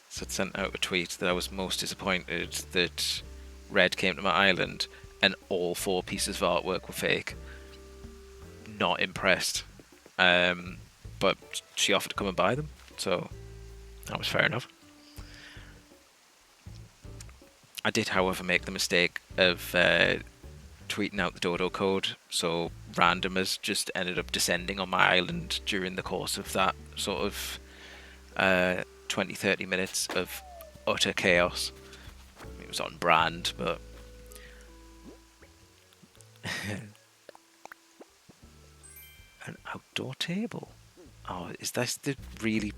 So I'd sent out a tweet that I was most disappointed that Red came to my island and all 4 pieces of artwork were fake. Not impressed. But she offered to come and buy them, so that was fair enough. I did, however, make the mistake of tweeting out the dodo code, so randomers just ended up descending on my island during the course of that sort of 20-30 minutes of utter chaos. It was on brand, but an outdoor table. Oh, is this the really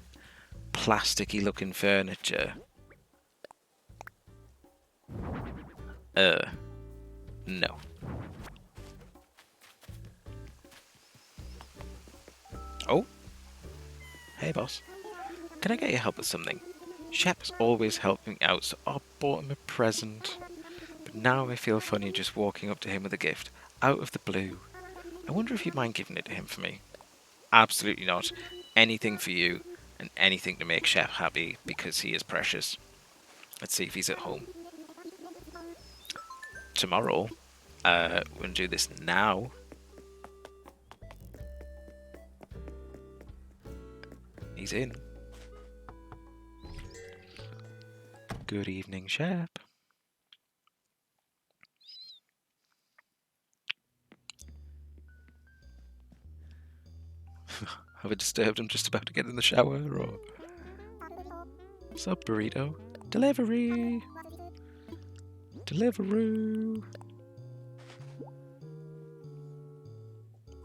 plasticky looking furniture? No. Oh. Hey, boss. Can I get your help with something? Shep's always helping out, so I bought him a present. But now I feel funny just walking up to him with a gift, out of the blue. I wonder if you'd mind giving it to him for me. Absolutely not. Anything for you, and anything to make Shep happy, because he is precious. Let's see if he's at home. Tomorrow. We're going to do this now. He's in. Good evening, Shep. Have I disturbed him just about to get in the shower, or... What's up, burrito? Delivery! Deliveroo!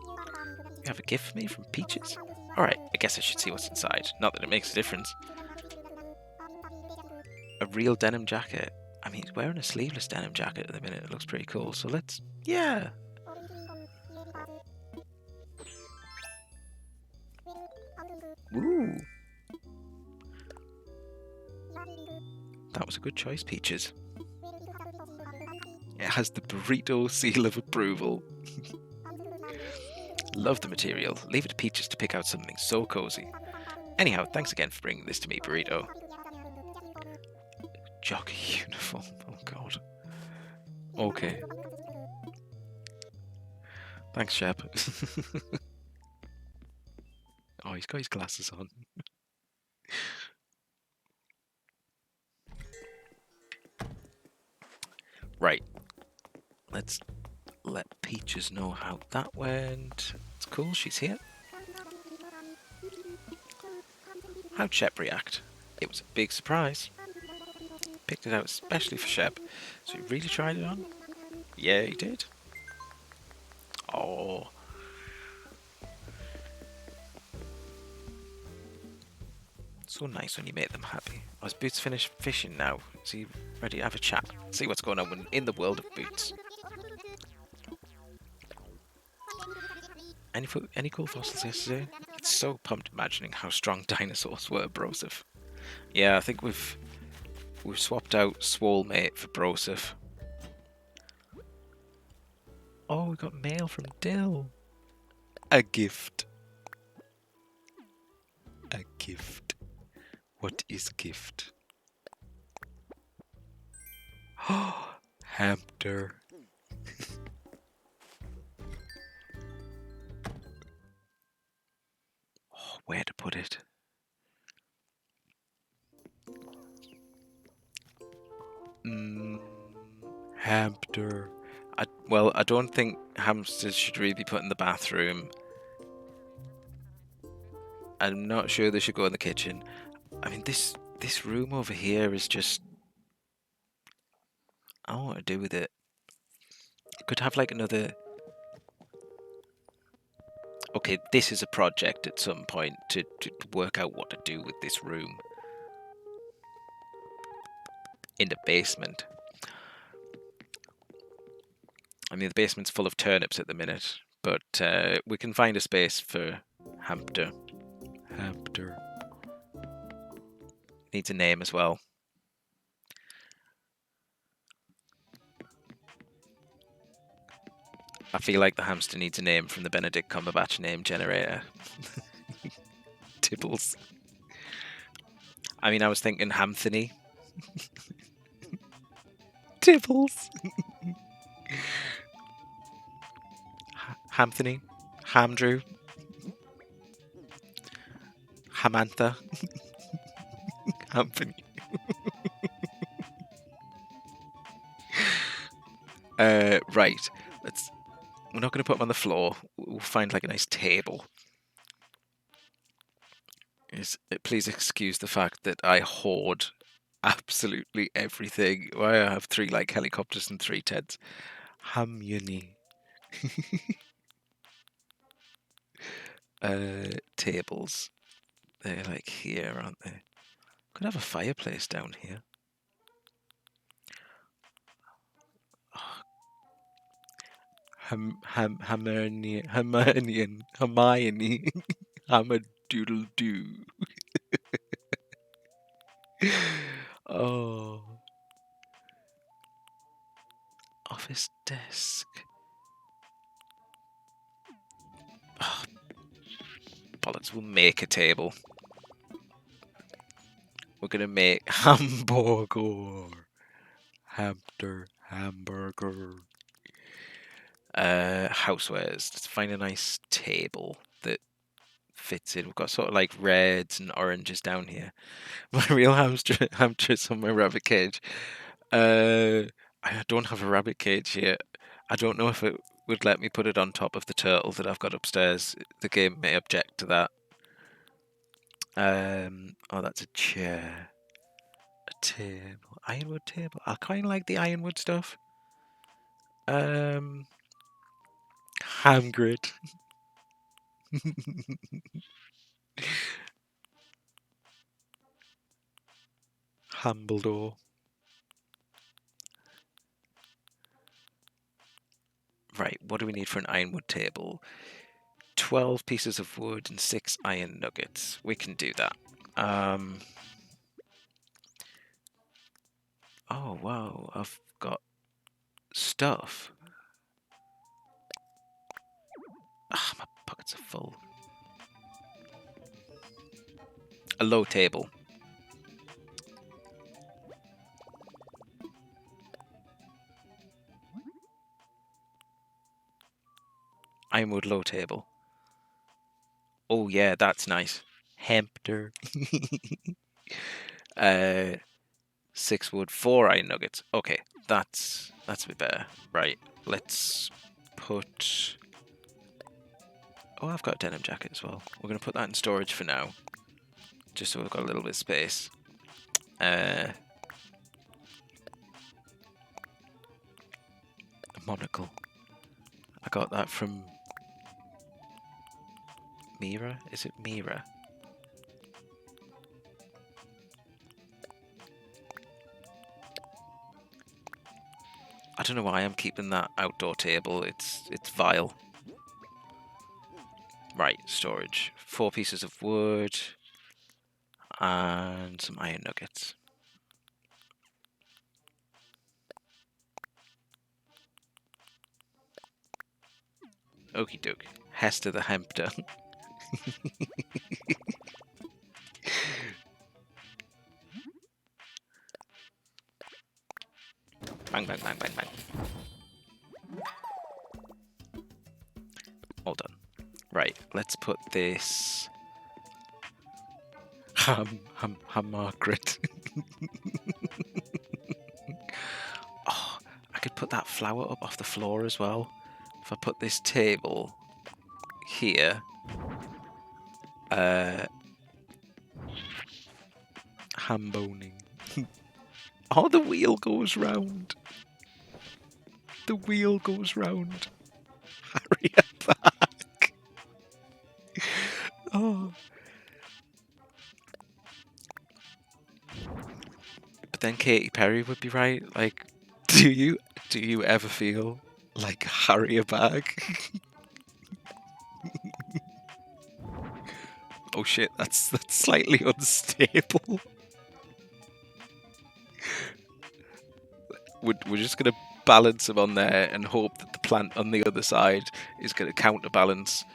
You have a gift for me from Peaches? Alright, I guess I should see what's inside. Not that it makes a difference. A real denim jacket. I mean, he's wearing a sleeveless denim jacket at the minute. It looks pretty cool, so let's... Yeah! Ooh! That was a good choice, Peaches. It has the burrito seal of approval. Love the material. Leave it to Peaches to pick out something so cozy. Anyhow, thanks again for bringing this to me, Burrito. Jockey uniform. Oh, God. Okay. Thanks, Shep. Oh, he's got his glasses on. Right. Let's let Peaches know how that went. It's cool, she's here. How'd Shep react? It was a big surprise. Picked it out especially for Shep. So he really tried it on? Yeah, he did. Oh. So nice when you make them happy. Oh, has Boots finished fishing now? Is he ready to have a chat? See what's going on in the world of Boots. Any cool fossils yesterday? It's so pumped imagining how strong dinosaurs were, Broseph. Yeah, I think we've swapped out Swolmate for Broseph. Oh, we got mail from Dill. A gift. A gift. What is gift? Oh, hamster. Oh, where to put it? Hamster. Well, I don't think hamsters should really be put in the bathroom. I'm not sure they should go in the kitchen. I mean, this room over here is just... I don't know what to do with it. Could have like another... Okay, this is a project at some point to work out what to do with this room. In the basement. I mean, the basement's full of turnips at the minute, but we can find a space for hamster. Hamster. Needs a name as well. I feel like the hamster needs a name from the Benedict Cumberbatch name generator. Tibbles. I mean, I was thinking Hamthony. Tibbles. Hamthony. Hamdrew. Hamantha. Hamthony. Right. We're not going to put them on the floor. We'll find like a nice table. Please excuse the fact that I hoard absolutely everything. Why I have 3 like helicopters and 3 Teds. Hamuni. Tables. They're like here, aren't they? Could have a fireplace down here. Oh. Hermione. Hamadoodle-doo. Oh. Office desk. Oh, bollocks, we'll make a table. We're gonna make hamburger. Hamburger. Housewares. Let's find a nice table that fits in. We've got sort of like reds and oranges down here. My real hamster's on my rabbit cage. I don't have a rabbit cage yet. I don't know if it would let me put it on top of the turtle that I've got upstairs. The game may object to that. Oh, that's a chair. A table. Ironwood table. I kind of like the ironwood stuff. Ham grid. Hambledore. Right, what do we need for an ironwood table? 12 pieces of wood and 6 iron nuggets. We can do that. Oh, wow, I've got stuff. Ah, my pockets are full. A low table. Ironwood low table. Oh yeah, that's nice. Hempter. 6 wood, 4 iron nuggets. Okay, that's a bit better. Right, let's put... Oh, I've got a denim jacket as well. We're going to put that in storage for now. Just so we've got a little bit of space. A monocle. I got that from... Mira? Is it Mira? I don't know why I'm keeping that outdoor table. It's vile. Right, storage. 4 pieces of wood and some iron nuggets. Okie doke. Hester the Hempter. Bang, bang, bang, bang, bang. All done. Right, let's put this... Margaret. Oh, I could put that flower up off the floor as well. If I put this table here... ham boning. Oh, the wheel goes round. The wheel goes round. Hurry up back. Oh. But then Katy Perry would be right. Like, do you ever feel like Harry a bag? Oh shit, that's slightly unstable. We're just gonna balance him on there and hope that the plant on the other side is gonna counterbalance.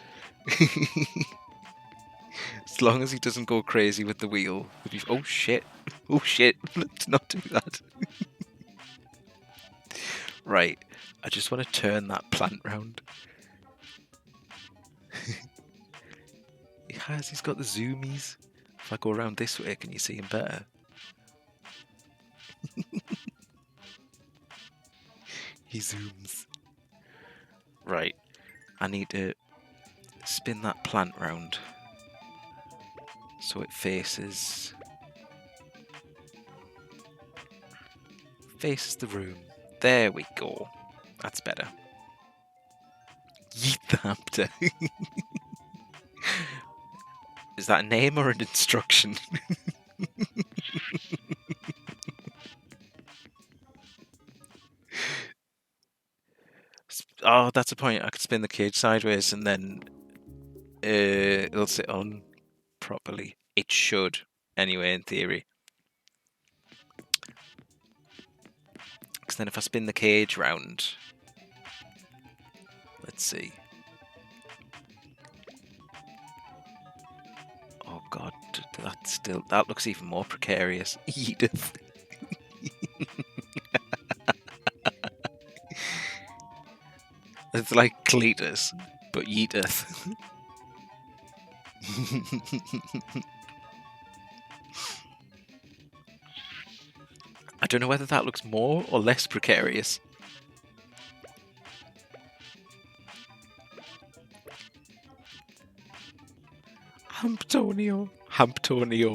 As long as he doesn't go crazy with the wheel. Oh shit. Oh shit. Let's not do that. Right. I just want to turn that plant round. He has. He's got the zoomies. If I go around this way, can you see him better? He zooms. Right. I need to spin that plant round so it faces the room. There we go. That's better. Yeet the hamster. Is that a name or an instruction? Oh, that's a point. I could spin the cage sideways and then it'll sit on properly. It should, anyway, in theory. Because then if I spin the cage round... Let's see. Oh god, that looks even more precarious. Edith. It's like Cletus, but Edith. I don't know whether that looks more or less precarious. Hamptonio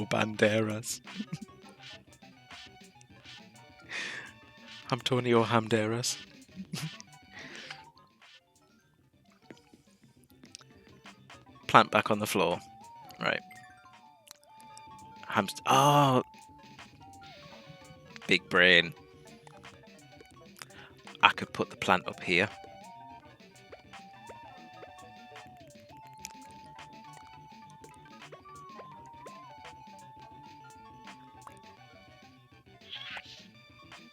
Banderas. Hamptonio Hamderas. Plant back on the floor. Right. Oh! Big brain. I could put the plant up here.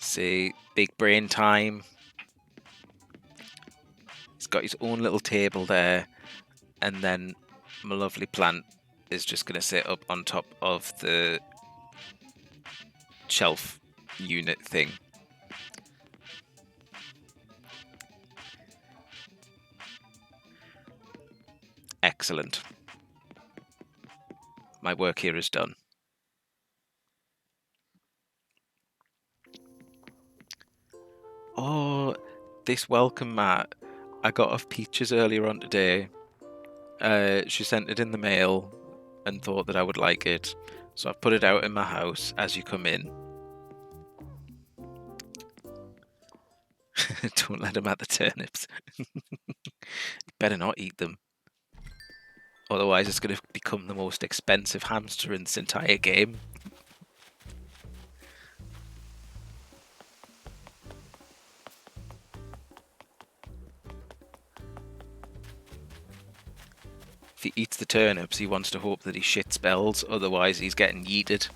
See, big brain time. He's got his own little table there, and then my lovely plant is just going to sit up on top of the shelf unit thing. Excellent. My work here is done. Oh, this welcome mat I got off Peaches earlier on today. She sent it in the mail and thought that I would like it. So I've put it out in my house as you come in. Don't let him at the turnips. Better not eat them. Otherwise it's going to become the most expensive hamster in this entire game. he eats the turnips, he wants to hope that he shit spells, otherwise he's getting yeeted.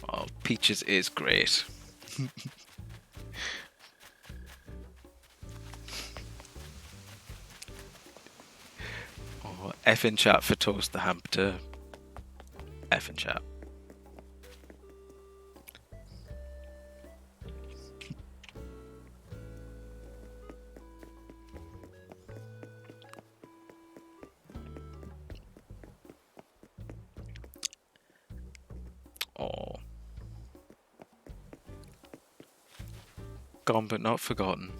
Oh, Peaches is great. Oh, F in chat for Toast the Hamster. F in chat. Oh. Gone but not forgotten.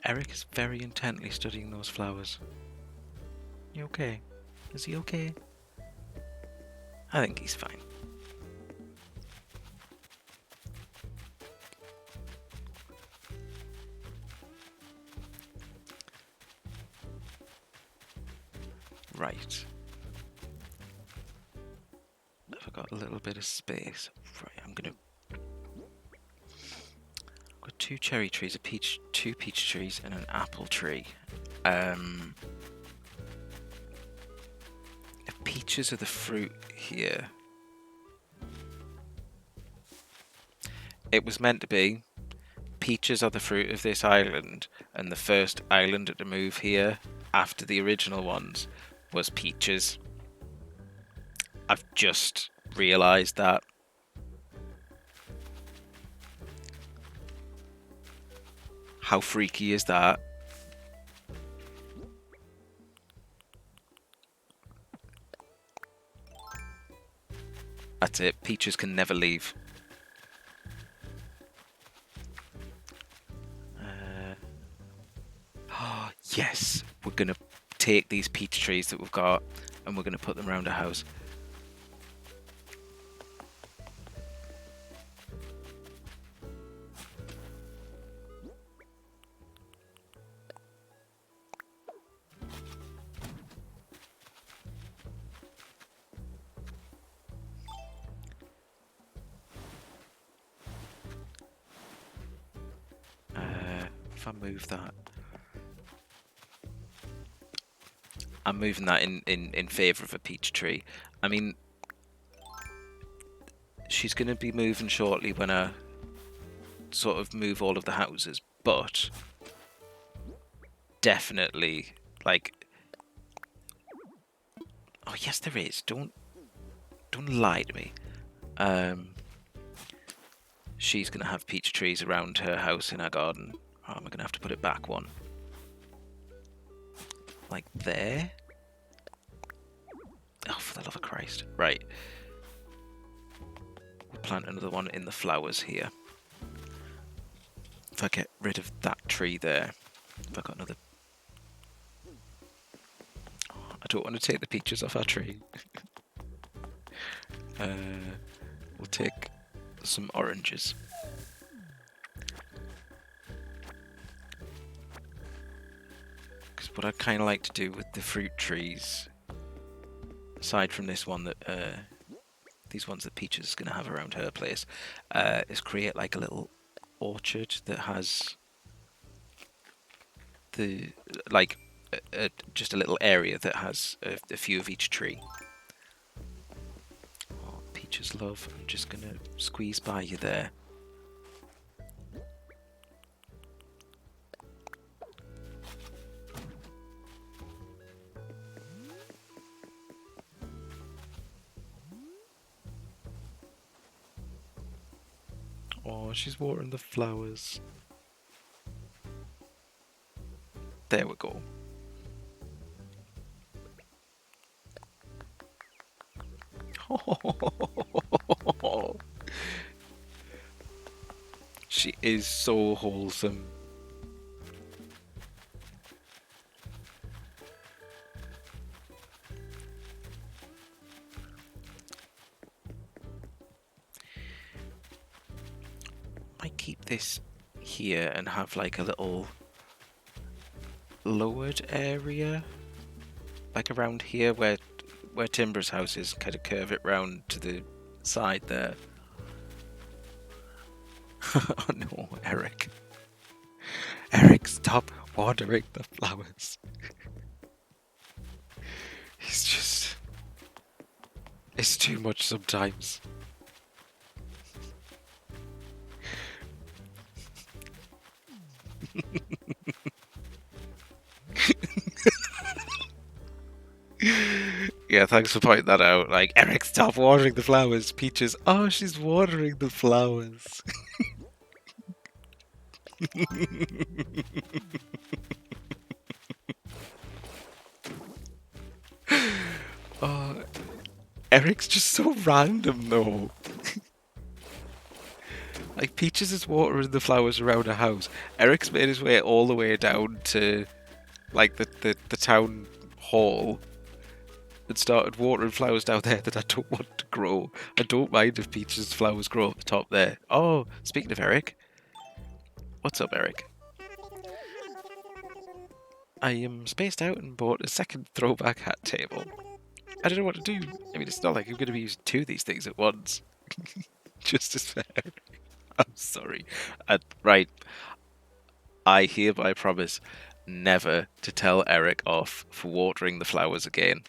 Eric is very intently studying those flowers. You okay? Is he okay? I think he's fine. Right. I've got a little bit of space. Right, I'm gonna... I've got 2 cherry trees, 2 peach trees, and an apple tree. If peaches are the fruit here... It was meant to be. Peaches are the fruit of this island, and the first islander to move here after the original ones was peaches. I've just realised that. How freaky is that? That's it. Peaches can never leave. Yes, we're going to take these peach trees that we've got and we're going to put them around our house. If I move that... I'm moving that in favour of a peach tree. I mean, she's going to be moving shortly when I sort of move all of the houses, but definitely, like... Oh, yes, there is. Don't lie to me. She's going to have peach trees around her house in her garden. Oh, am I going to have to put it back one? Like there? Oh, for the love of Christ. Right. We'll plant another one in the flowers here. If I get rid of that tree there. If I got another... Oh, I don't want to take the peaches off our tree. We'll take some oranges. Because what I'd kind of like to do with the fruit trees, aside from this one that these ones that Peaches is going to have around her place, is create like a little orchard that has the like just a little area that has a few of each tree. Oh, Peaches love, I'm just going to squeeze by you there. Oh, she's watering the flowers. There we go. She is so wholesome. Might keep this here and have like a little lowered area like around here where Timber's house is, kind of curve it round to the side there. Oh no, Eric. Eric, stop watering the flowers. He's just... It's too much sometimes. Yeah, thanks for pointing that out. Like, Eric, stop watering the flowers. Peaches, oh, she's watering the flowers. Oh, Eric's just so random, though. Like, Peaches is watering the flowers around her house. Eric's made his way all the way down to, like, the town hall and started watering flowers down there that I don't want to grow. I don't mind if Peaches' flowers grow up the top there. Oh, speaking of Eric. What's up, Eric? I am spaced out and bought a second throwback hat table. I don't know what to do. I mean, it's not like I'm going to be using two of these things at once. Just as fair. I'm sorry. Right. I hereby promise never to tell Eric off for watering the flowers again.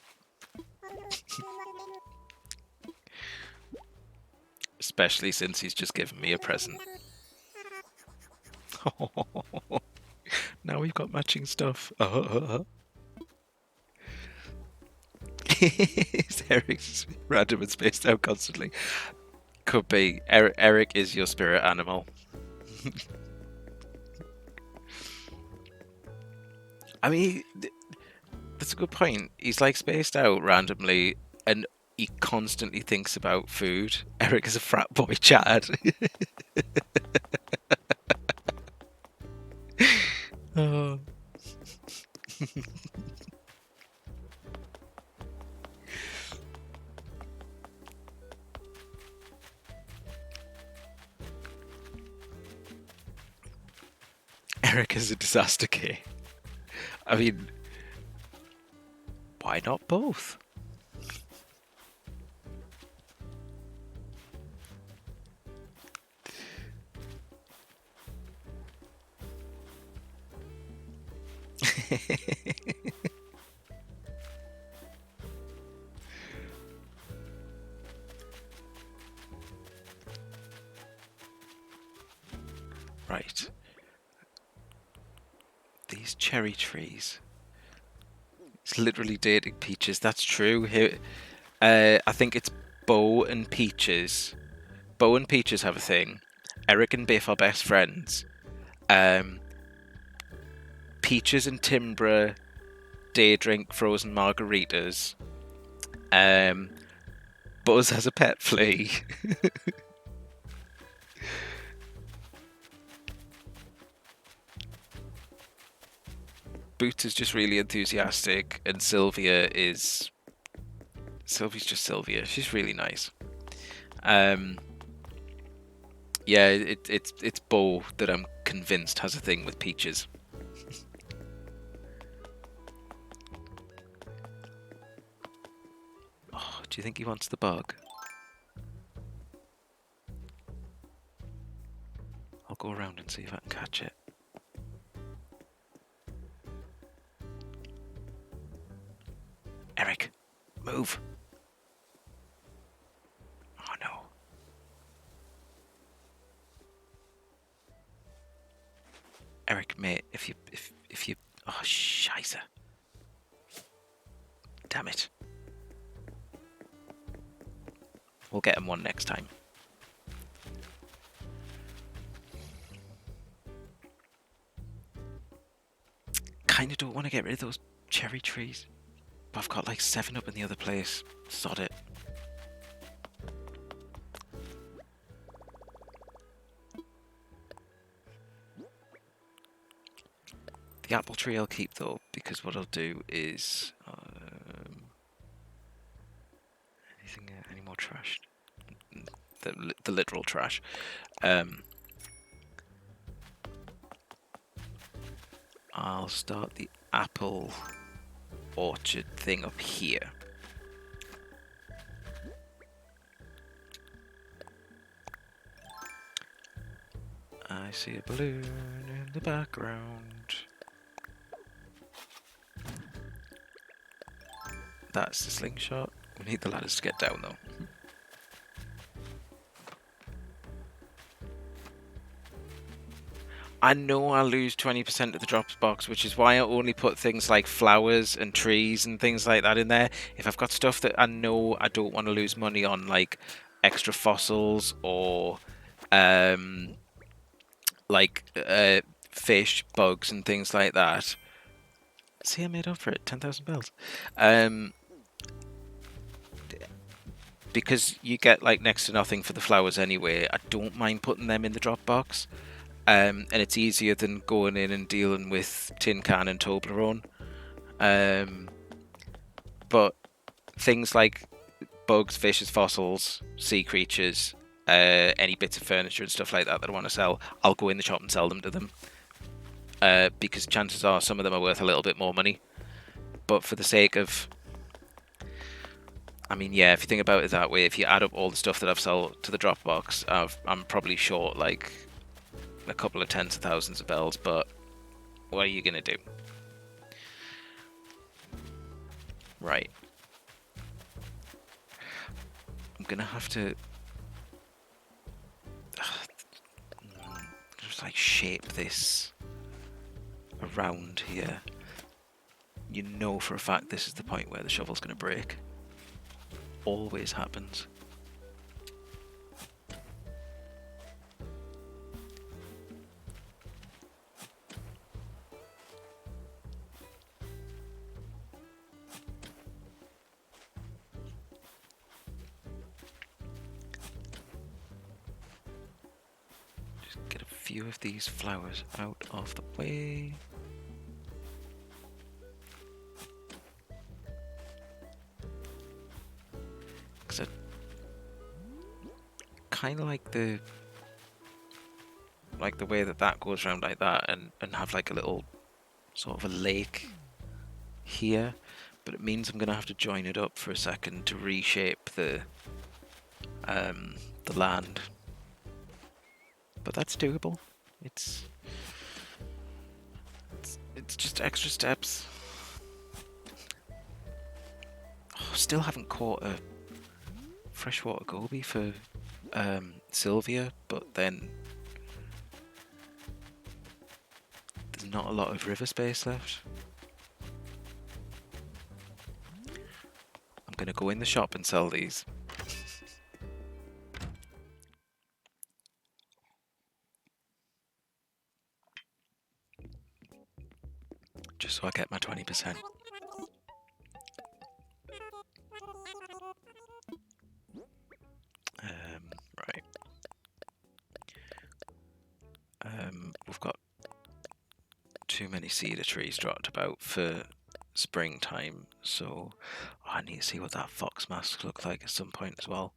Especially since he's just given me a present. Now we've got matching stuff. Is Eric random and spaced out constantly? Could be. Eric is your spirit animal. I mean, that's a good point. He's like spaced out randomly and he constantly thinks about food. Eric is a frat boy Chad. Oh. Eric is a disaster key. I mean, why not both? Right. These cherry trees. It's literally dating Peaches. That's true. Here, I think it's Bo and Peaches. Bo and Peaches have a thing. Eric and Biff are best friends. Peaches and Timbra day drink frozen margaritas. Buzz has a pet flea. Boots is just really enthusiastic, and Sylvia's just Sylvia. She's really nice. Yeah, it's Bo that I'm convinced has a thing with Peaches. Oh, do you think he wants the bug? I'll go around and see if I can catch it. Eric, move. Oh no. Eric, mate, if you oh scheisse. Damn it. We'll get him one next time. Kinda don't want to get rid of those cherry trees. But I've got like 7 up in the other place. Sod it. The apple tree I'll keep though, because what I'll do is... any more trash? The literal trash. I'll start the apple orchard thing up here. I see a balloon in the background. That's the slingshot. We need the ladders to get down though. I know I'll lose 20% of the drops box, which is why I only put things like flowers and trees and things like that in there. If I've got stuff that I know I don't want to lose money on, like extra fossils or like fish, bugs and things like that. See, I made up for it. 10,000 bells. Because you get like next to nothing for the flowers anyway, I don't mind putting them in the drop box. And it's easier than going in and dealing with tin can and Toblerone. But things like bugs, fishes, fossils, sea creatures, any bits of furniture and stuff like that that I want to sell, I'll go in the shop and sell them to them. Because chances are some of them are worth a little bit more money. But for the sake of... I mean, yeah, if you think about it that way, if you add up all the stuff that I've sold to the Dropbox, I'm probably short like a couple of tens of thousands of bells, but what are you going to do? Right. I'm going to have to... just like shape this around here. You know for a fact this is the point where the shovel's going to break. Always happens. Just get a few of these flowers out of the way. Because I kind of like the way that goes around like that, and have like a little sort of a lake here, but it means I'm gonna have to join it up for a second to reshape the land. But that's doable. It's just extra steps. Oh, still haven't caught a freshwater goby for Sylvia, but then there's not a lot of river space left. I'm gonna go in the shop and sell these. Just so I get my 20%. Right. We've got too many cedar trees dropped about for springtime, so I need to see what that fox masks look like at some point as well.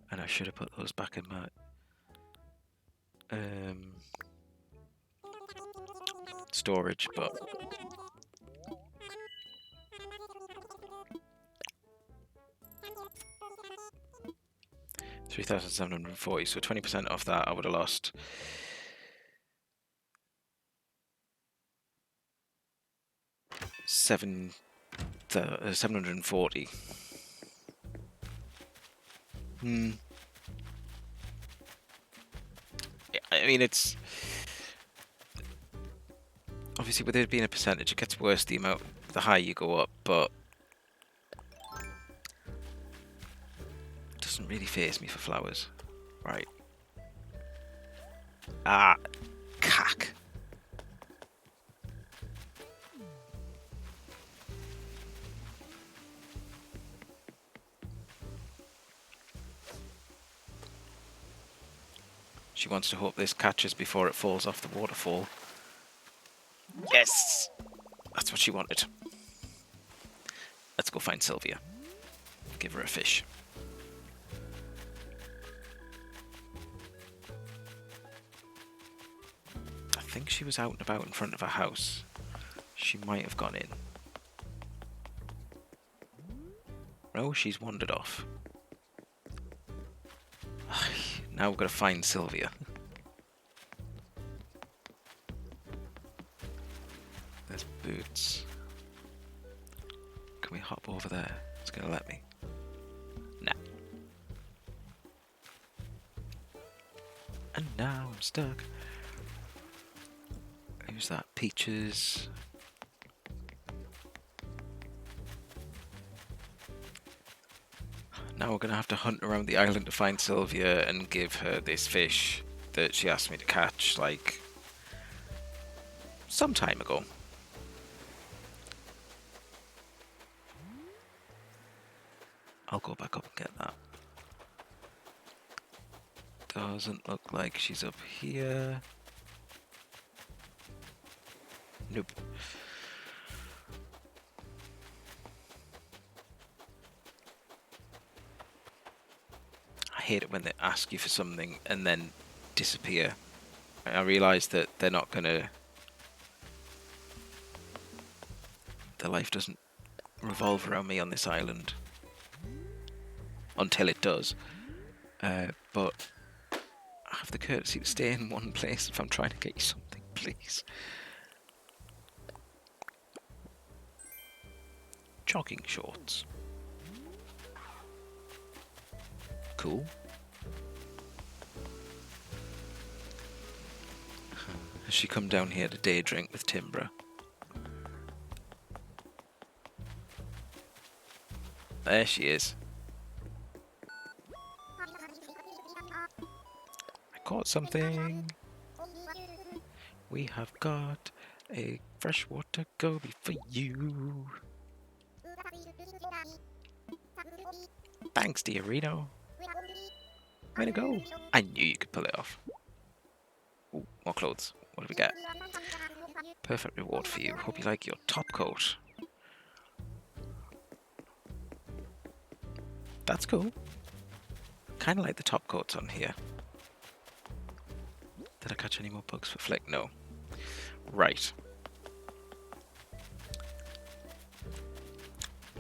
And I should have put those back in my storage, but 3,740, so 20% off that I would have lost 740. I mean, it's obviously with it being a percentage, it gets worse the higher you go up, but it doesn't really faze me for flowers. Right. Ah, cack. She wants to hope this catches before it falls off the waterfall. Yes! That's what she wanted. Let's go find Sylvia. Give her a fish. I think she was out and about in front of her house. She might have gone in. no, she's wandered off. Now we've got to find Sylvia. There's boots. Can we hop over there? It's going to let me. Nah. And now I'm stuck. Who's that? Peaches. Now we're going to have to hunt around the island to find Sylvia and give her this fish that she asked me to catch, like, some time ago. I'll go back up and get that. Doesn't look like she's up here. Nope. I hate it when they ask you for something and then disappear. I realise that they're not gonna... Their life doesn't revolve around me on this island. Until it does. But I have the courtesy to stay in one place if I'm trying to get you something, please. Jogging shorts. Cool. Has she come down here to day drink with Timbra? There she is. I caught something. We have got a freshwater goby for you. Thanks, dear Reno. Way to go. I knew you could pull it off. Ooh, more clothes. What do we get? Perfect reward for you. Hope you like your top coat. That's cool. Kind of like the top coats on here. Did I catch any more bugs for Flick? No. Right.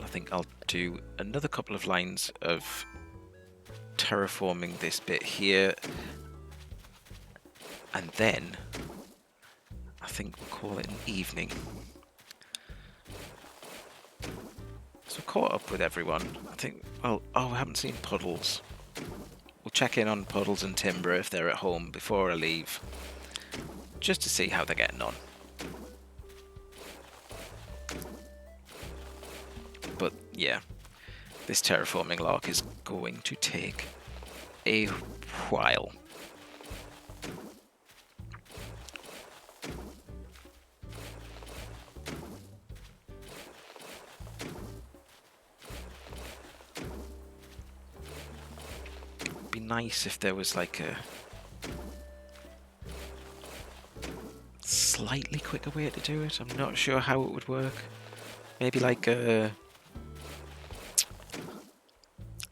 I think I'll do another couple of lines of terraforming this bit here. And then I think we'll call it an evening. So caught up with everyone. I think, well, oh, I haven't seen Puddles. We'll check in on Puddles and Timbra if they're at home before I leave. Just to see how they're getting on. But yeah, this terraforming lark is going to take a while. It'd be nice if there was like a slightly quicker way to do it. I'm not sure how it would work. Maybe like a...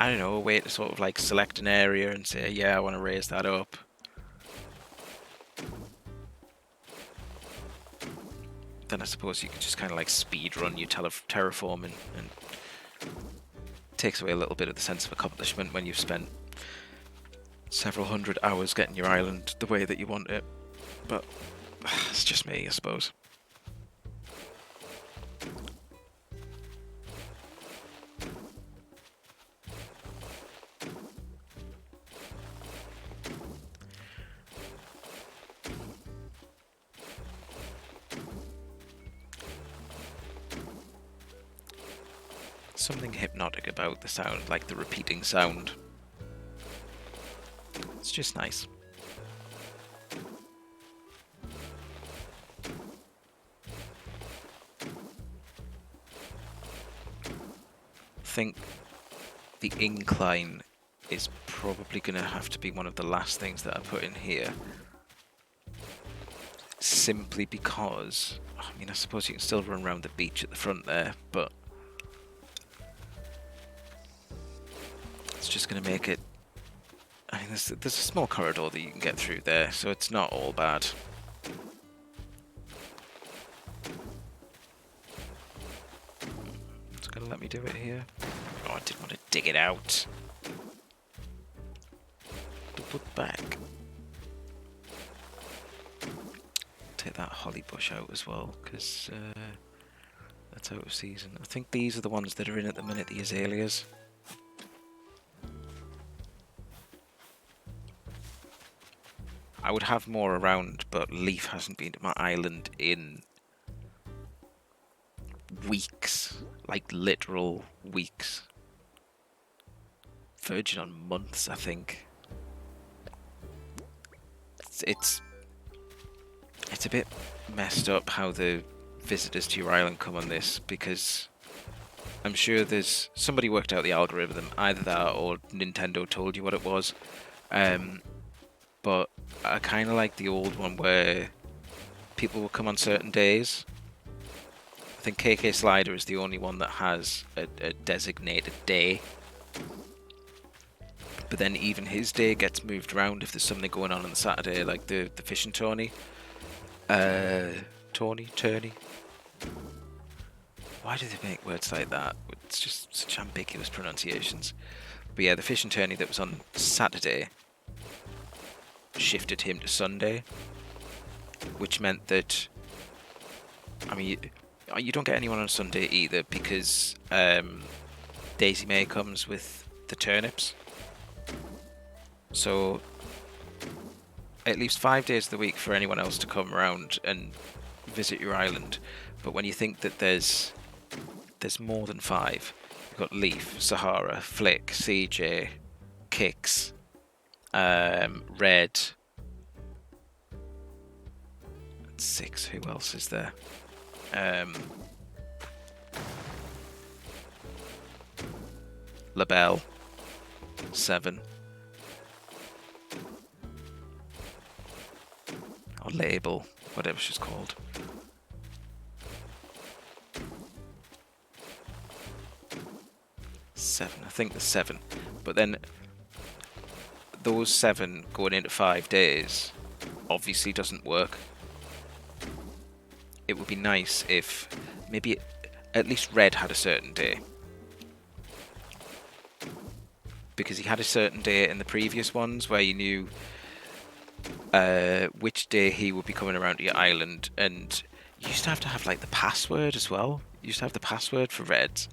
I don't know, a way to sort of like select an area and say, yeah, I want to raise that up. Then I suppose you could just kind of like speed run your terraforming, and takes away a little bit of the sense of accomplishment when you've spent several hundred hours getting your island the way that you want it. But it's just me, I suppose. Something hypnotic about the sound, like the repeating sound. It's just nice. I think the incline is probably going to have to be one of the last things that I put in here. Simply because, I mean, I suppose you can still run around the beach at the front there, but it's just going to make it... I mean, there's a small corridor that you can get through there, so it's not all bad. It's going to let me do it here. Oh, I didn't want to dig it out. To put back. Take that holly bush out as well, because that's out of season. I think these are the ones that are in at the minute, the azaleas. I would have more around, but Leaf hasn't been to my island in weeks. Like literal weeks. Verging on months, I think. It's a bit messed up how the visitors to your island come on this, because I'm sure there's somebody worked out the algorithm, either that or Nintendo told you what it was. But I kind of like the old one where people will come on certain days. I think KK Slider is the only one that has a designated day. But then even his day gets moved around if there's something going on the Saturday, like the fishing tourney. Tourney. Why do they make words like that? It's just such ambiguous pronunciations. But yeah, the fishing tourney that was on Saturday shifted him to Sunday, which meant that, I mean, you don't get anyone on Sunday either, because Daisy May comes with the turnips. So at least 5 days of the week for anyone else to come around and visit your island. But when you think that there's more than 5, you've got Leaf, Sahara, Flick, CJ, Kix, Red. 6. Who else is there? LaBelle. 7. Or Label, whatever she's called. I think there's 7. But then those 7 going into 5 days obviously doesn't work. It would be nice if maybe at least Red had a certain day. Because he had a certain day in the previous ones where you knew which day he would be coming around to your island, and you used to have like the password as well. You used to have the password for Red.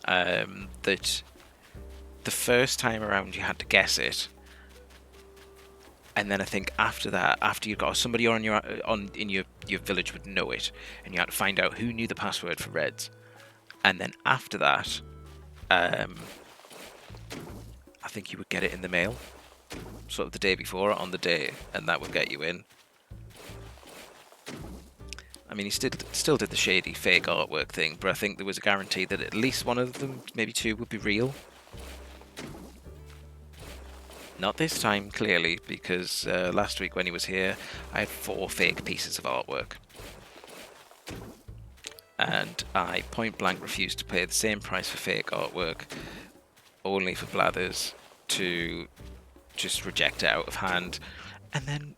That the first time around you had to guess it, and then I think after that, after you got somebody in your village would know it, and you had to find out who knew the password for Reds, and then after that, I think you would get it in the mail, sort of the day before or on the day, and that would get you in. I mean, he still did the shady fake artwork thing, but I think there was a guarantee that at least one of them, maybe 2, would be real. Not this time, clearly, because last week when he was here, I had 4 fake pieces of artwork. And I point blank refused to pay the same price for fake artwork, only for Blathers to just reject it out of hand. And then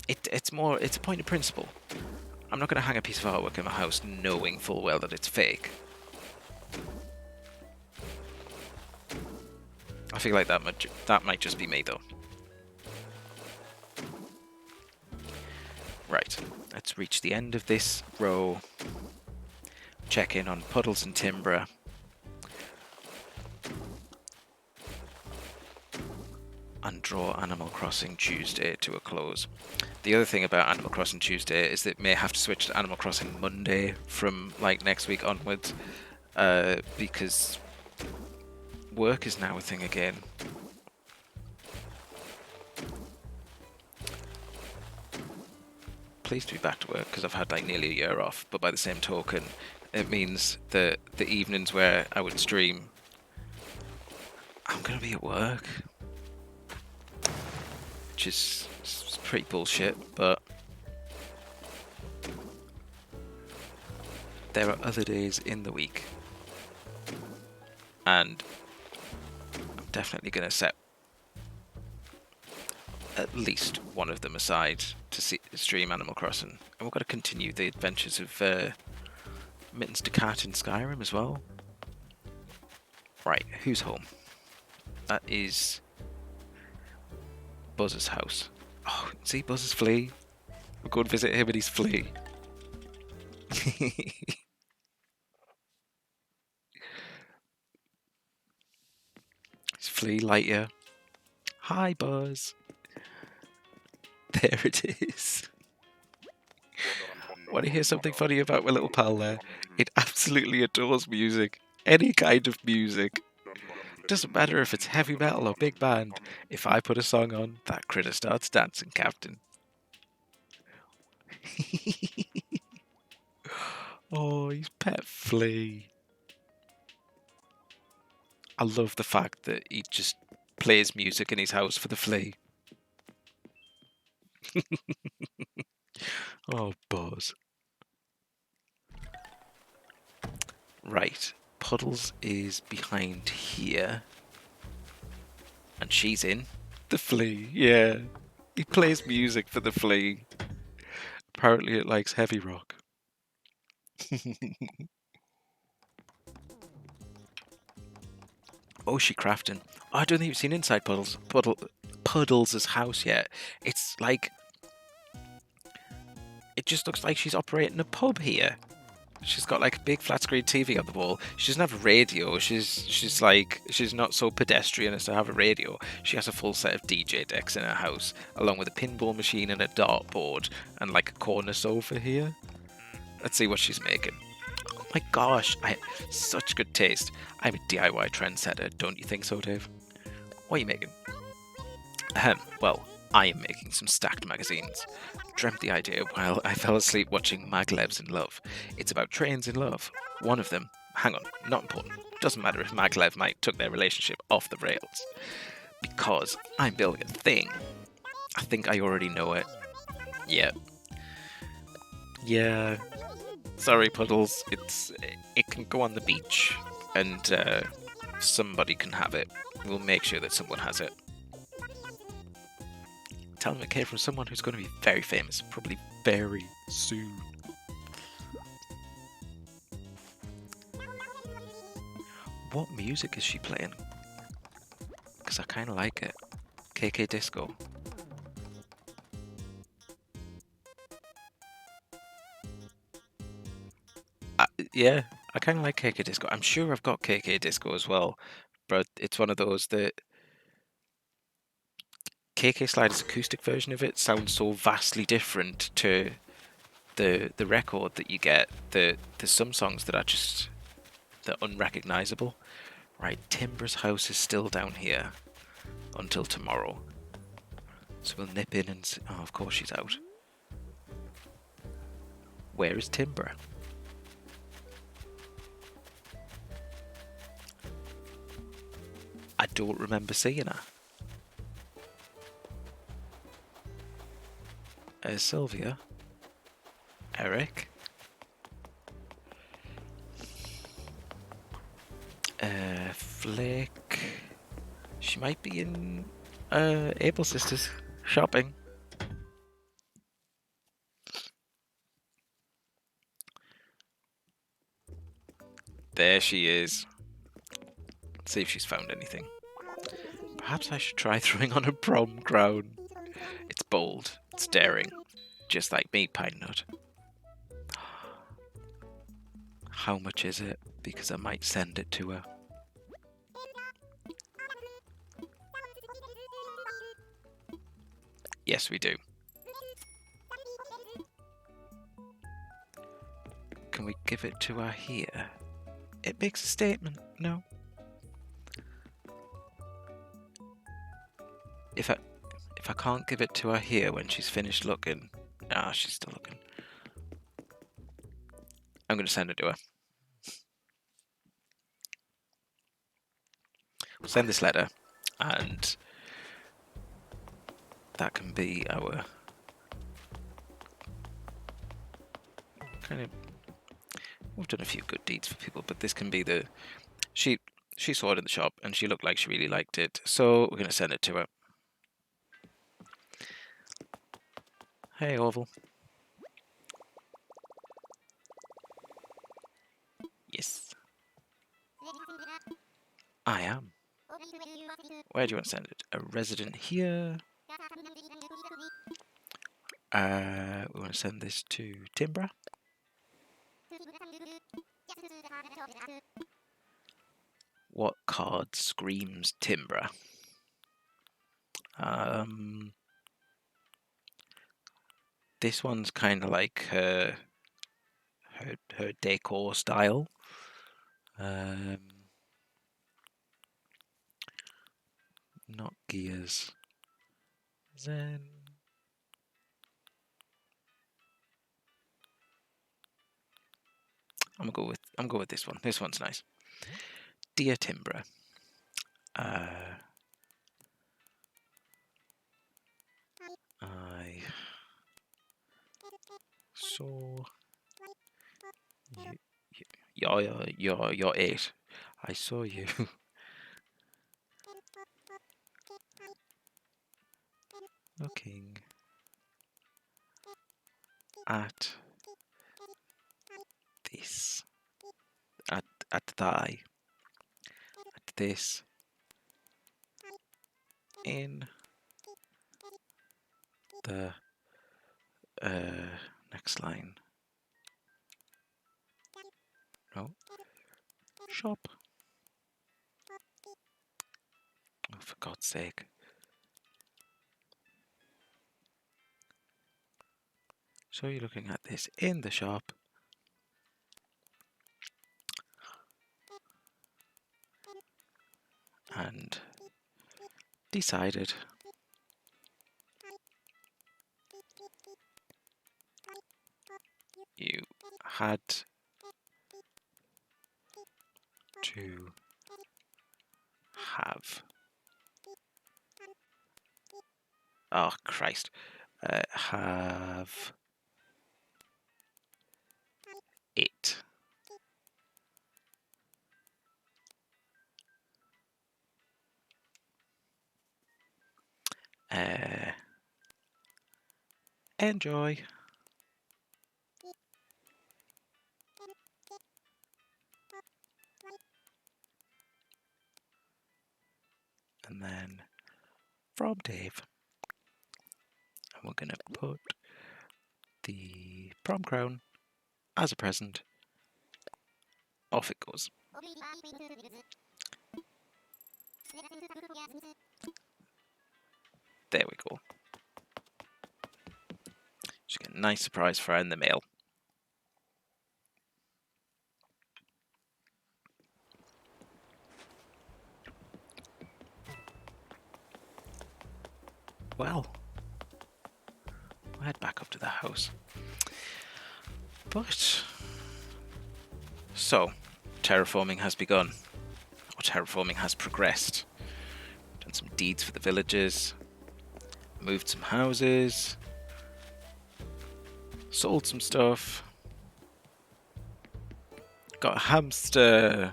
it's a point of principle. I'm not going to hang a piece of artwork in my house knowing full well that it's fake. I feel like that might just be me, though. Right, let's reach the end of this row. Check in on Puddles and Timbra. And draw Animal Crossing Tuesday to a close. The other thing about Animal Crossing Tuesday is that it may have to switch to Animal Crossing Monday from like next week onwards, because work is now a thing again. Pleased to be back to work because I've had like nearly a year off, but by the same token, it means that the evenings where I would stream, I'm going to be at work. Which is pretty bullshit, but there are other days in the week, and I'm definitely going to set at least one of them aside to stream Animal Crossing, and we've got to continue the adventures of Mittens to Cat in Skyrim as well. Right, who's home? That is Buzz's house. Oh, see Buzz's flea? We'll go and visit him and his flea. His flea Lightyear. Hi, Buzz. There it is. Want to hear something funny about my little pal there? It absolutely adores music. Any kind of music. Doesn't matter if it's heavy metal or big band. If I put a song on, that critter starts dancing, Captain. Oh, he's pet flea. I love the fact that he just plays music in his house for the flea. Oh, Buzz. Right, Puddles is behind here. And she's in. The flea, yeah. He plays music for the flea. Apparently it likes heavy rock. Oh, she crafting. Oh, I don't think you've seen inside Puddles' house yet. It's like... It just looks like she's operating a pub here. She's got like a big flat screen TV on the wall. She doesn't have a radio. She's not so pedestrian as to have a radio. She has a full set of DJ decks in her house, along with a pinball machine and a dartboard, and like a corner sofa here. Let's see what she's making. Oh my gosh, I have such good taste. I'm a DIY trendsetter, don't you think so, Dave? What are you making? Well, I am making some stacked magazines. Dreamt the idea while I fell asleep watching Maglev's in Love. It's about trains in love. One of them, hang on, not important. Doesn't matter if Maglev might took their relationship off the rails. Because I'm building a thing. I think I already know it. Yeah. Yeah. Sorry, Puddles. It can go on the beach, and somebody can have it. We'll make sure that someone has it. Tell them it came from someone who's going to be very famous, probably very soon. What music is she playing? Because I kind of like it. KK Disco. Yeah, I kind of like KK Disco. I'm sure I've got KK Disco as well, but it's one of those that KK Slider's acoustic version of it sounds so vastly different to the record that you get. There's some songs that are just they're unrecognizable. Right, Timbra's house is still down here until tomorrow, so we'll nip in and see. Oh, of course she's out. Where is Timbra? I don't remember seeing her. Sylvia, Eric, Flick. She might be in Able Sisters shopping. There she is. Let's see if she's found anything. Perhaps I should try throwing on a prom crown. It's bold, it's daring, just like me, Pine Nut. How much is it? Because I might send it to her. Yes, we do. Can we give it to her here? It makes a statement, no? If I can't give it to her here when she's finished looking... Ah, she's still looking. I'm going to send it to her. We'll send this letter, and that can be our kind of... We've done a few good deeds for people, but this can be the... She saw it in the shop, and she looked like she really liked it, so we're going to send it to her. Hey, Orville. Yes. Where do you want to send it? A resident here. We want to send this to Timbra. What card screams Timbra? This one's kind of like her decor style. Not gears. Then I'm gonna go with this one. This one's nice. Dear Timbra, I saw you. You're 8. I saw you looking at this, at this in the next line. No. Shop. Oh, for God's sake. So you're looking at this in the shop. And decided you had to have. Oh, Christ. Have it. Enjoy. And then from Dave. And we're going to put the prom crown as a present. Off it goes. There we go. Just get a nice surprise for her in the mail. Well, we'll head back up to the house. But, so, terraforming has begun. Or terraforming has progressed. Done some deeds for the villagers. Moved some houses. Sold some stuff. Got a hamster.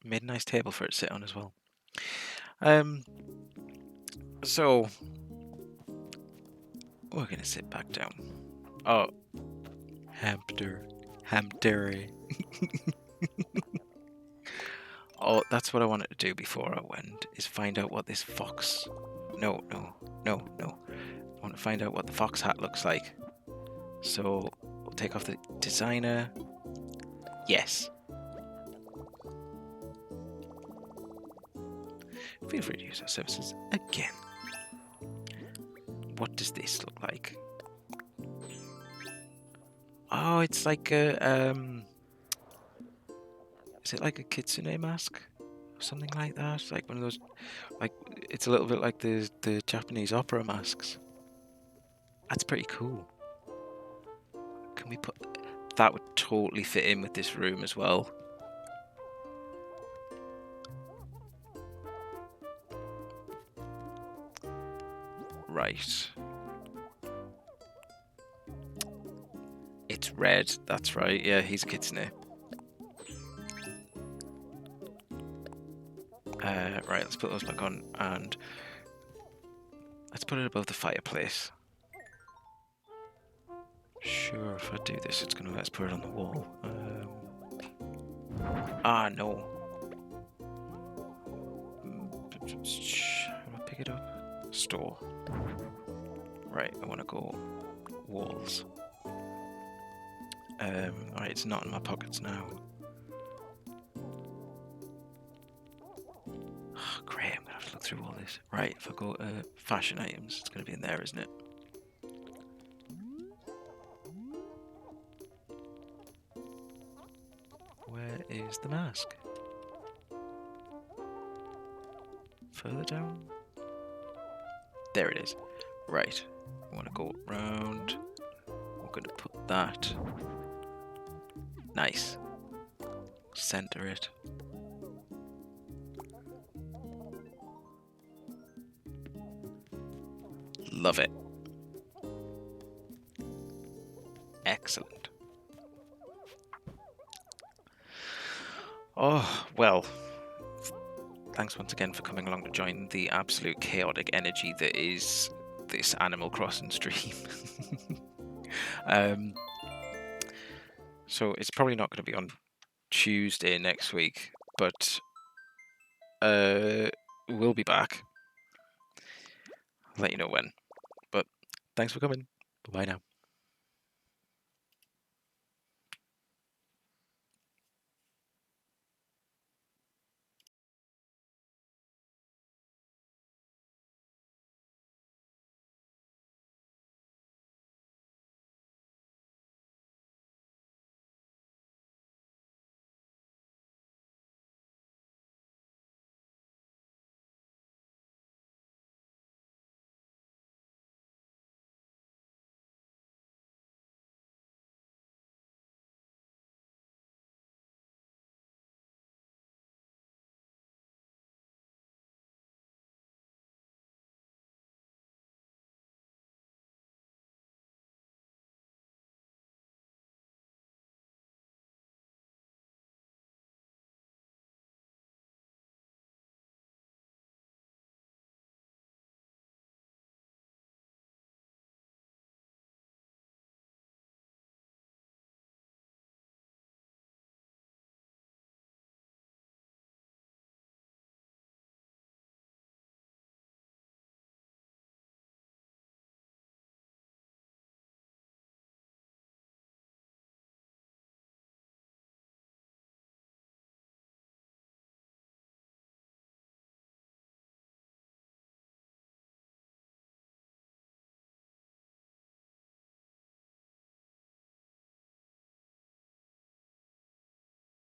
Made a nice table for it to sit on as well. So we're gonna sit back down. Oh, hamster. Oh, that's what I wanted to do before I went, is find out what this fox... No. I want to find out what the fox hat looks like. So, we'll take off the designer. Yes. Feel free to use our services again. What does this look like? Oh, it's like a... Is it like a kitsune mask? Or something like that? Like one of those... Like, it's a little bit like the Japanese opera masks. That's pretty cool. Can we put... That would totally fit in with this room as well. Right. It's red, that's right. Yeah, he's a kitsune. Right, let's put those back on and let's put it above the fireplace. Sure, if I do this, it's gonna let's put it on the wall. Ah, no. How do I pick it up? Store. Right, I want to go walls. Alright, it's not in my pockets now. Oh, great, I'm going to have to look through all this. Right, if I go to fashion items, it's going to be in there, isn't it? Where is the mask? Further down? There it is. Right, I want to go round. I'm going to put that. Nice. Center it. Love it. Excellent. Oh, well. Thanks once again for coming along to join the absolute chaotic energy that is this Animal Crossing stream. So it's probably not going to be on Tuesday next week, but we'll be back. I'll let you know when. But thanks for coming. Bye now.